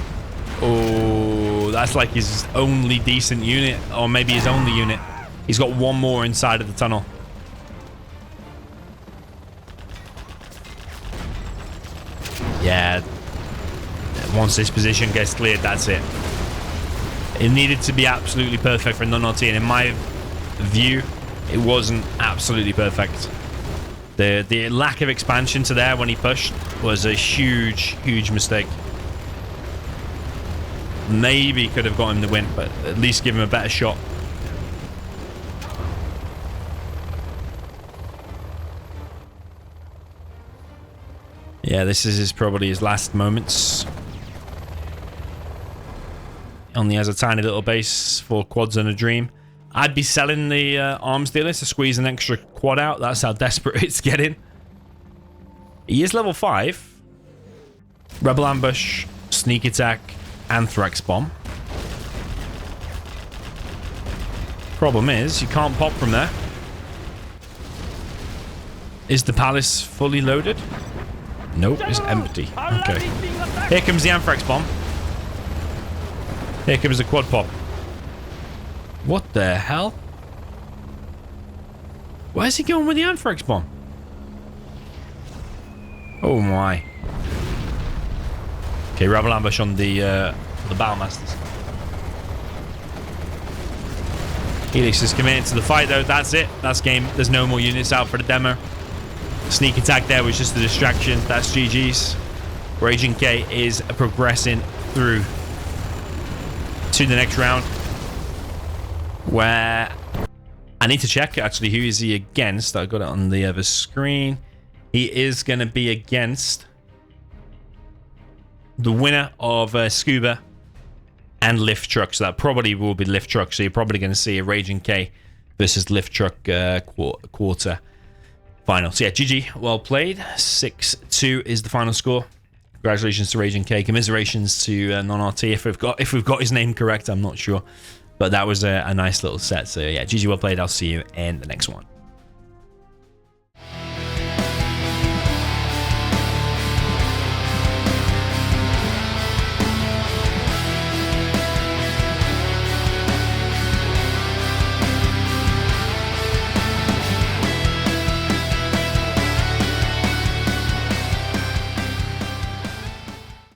Oh, that's like his only decent unit, or maybe his only unit. He's got one more inside of the tunnel. Yeah. Once this position gets cleared, that's it. It needed to be absolutely perfect for non-RT, and in my view, it wasn't absolutely perfect. The lack of expansion to there when he pushed was a huge, huge mistake. Maybe could have got him the win, but at least give him a better shot. Yeah, this is probably his last moments. Only has a tiny little base for quads and a dream. I'd be selling the arms dealer to squeeze an extra quad out. That's how desperate it's getting. He is level 5. Rebel ambush, sneak attack, anthrax bomb. Problem is, you can't pop from there. Is the palace fully loaded? Nope, it's empty. Okay. Here comes the anthrax bomb. Here comes the quad pop. What the hell? Where's he going with the anthrax bomb? Oh my. Okay, rebel ambush on the Battlemasters. Helix is coming into the fight though. That's it. That's game. There's no more units out for the demo. Sneak attack there was just a distraction. That's GG's. RaginG is progressing through to the next round, where I need to check actually who is he against. I got it on the other screen. He is going to be against the winner of Scuba and Lift Truck. So that probably will be Lift Truck. So you're probably going to see a RaginG versus Lift Truck quarter final. So yeah, GG, well played. 6-2 is the final score. Congratulations to RaginG. Commiserations to Non-RT if we've got his name correct. I'm not sure, but that was a nice little set. So yeah, GG, well played. I'll see you in the next one.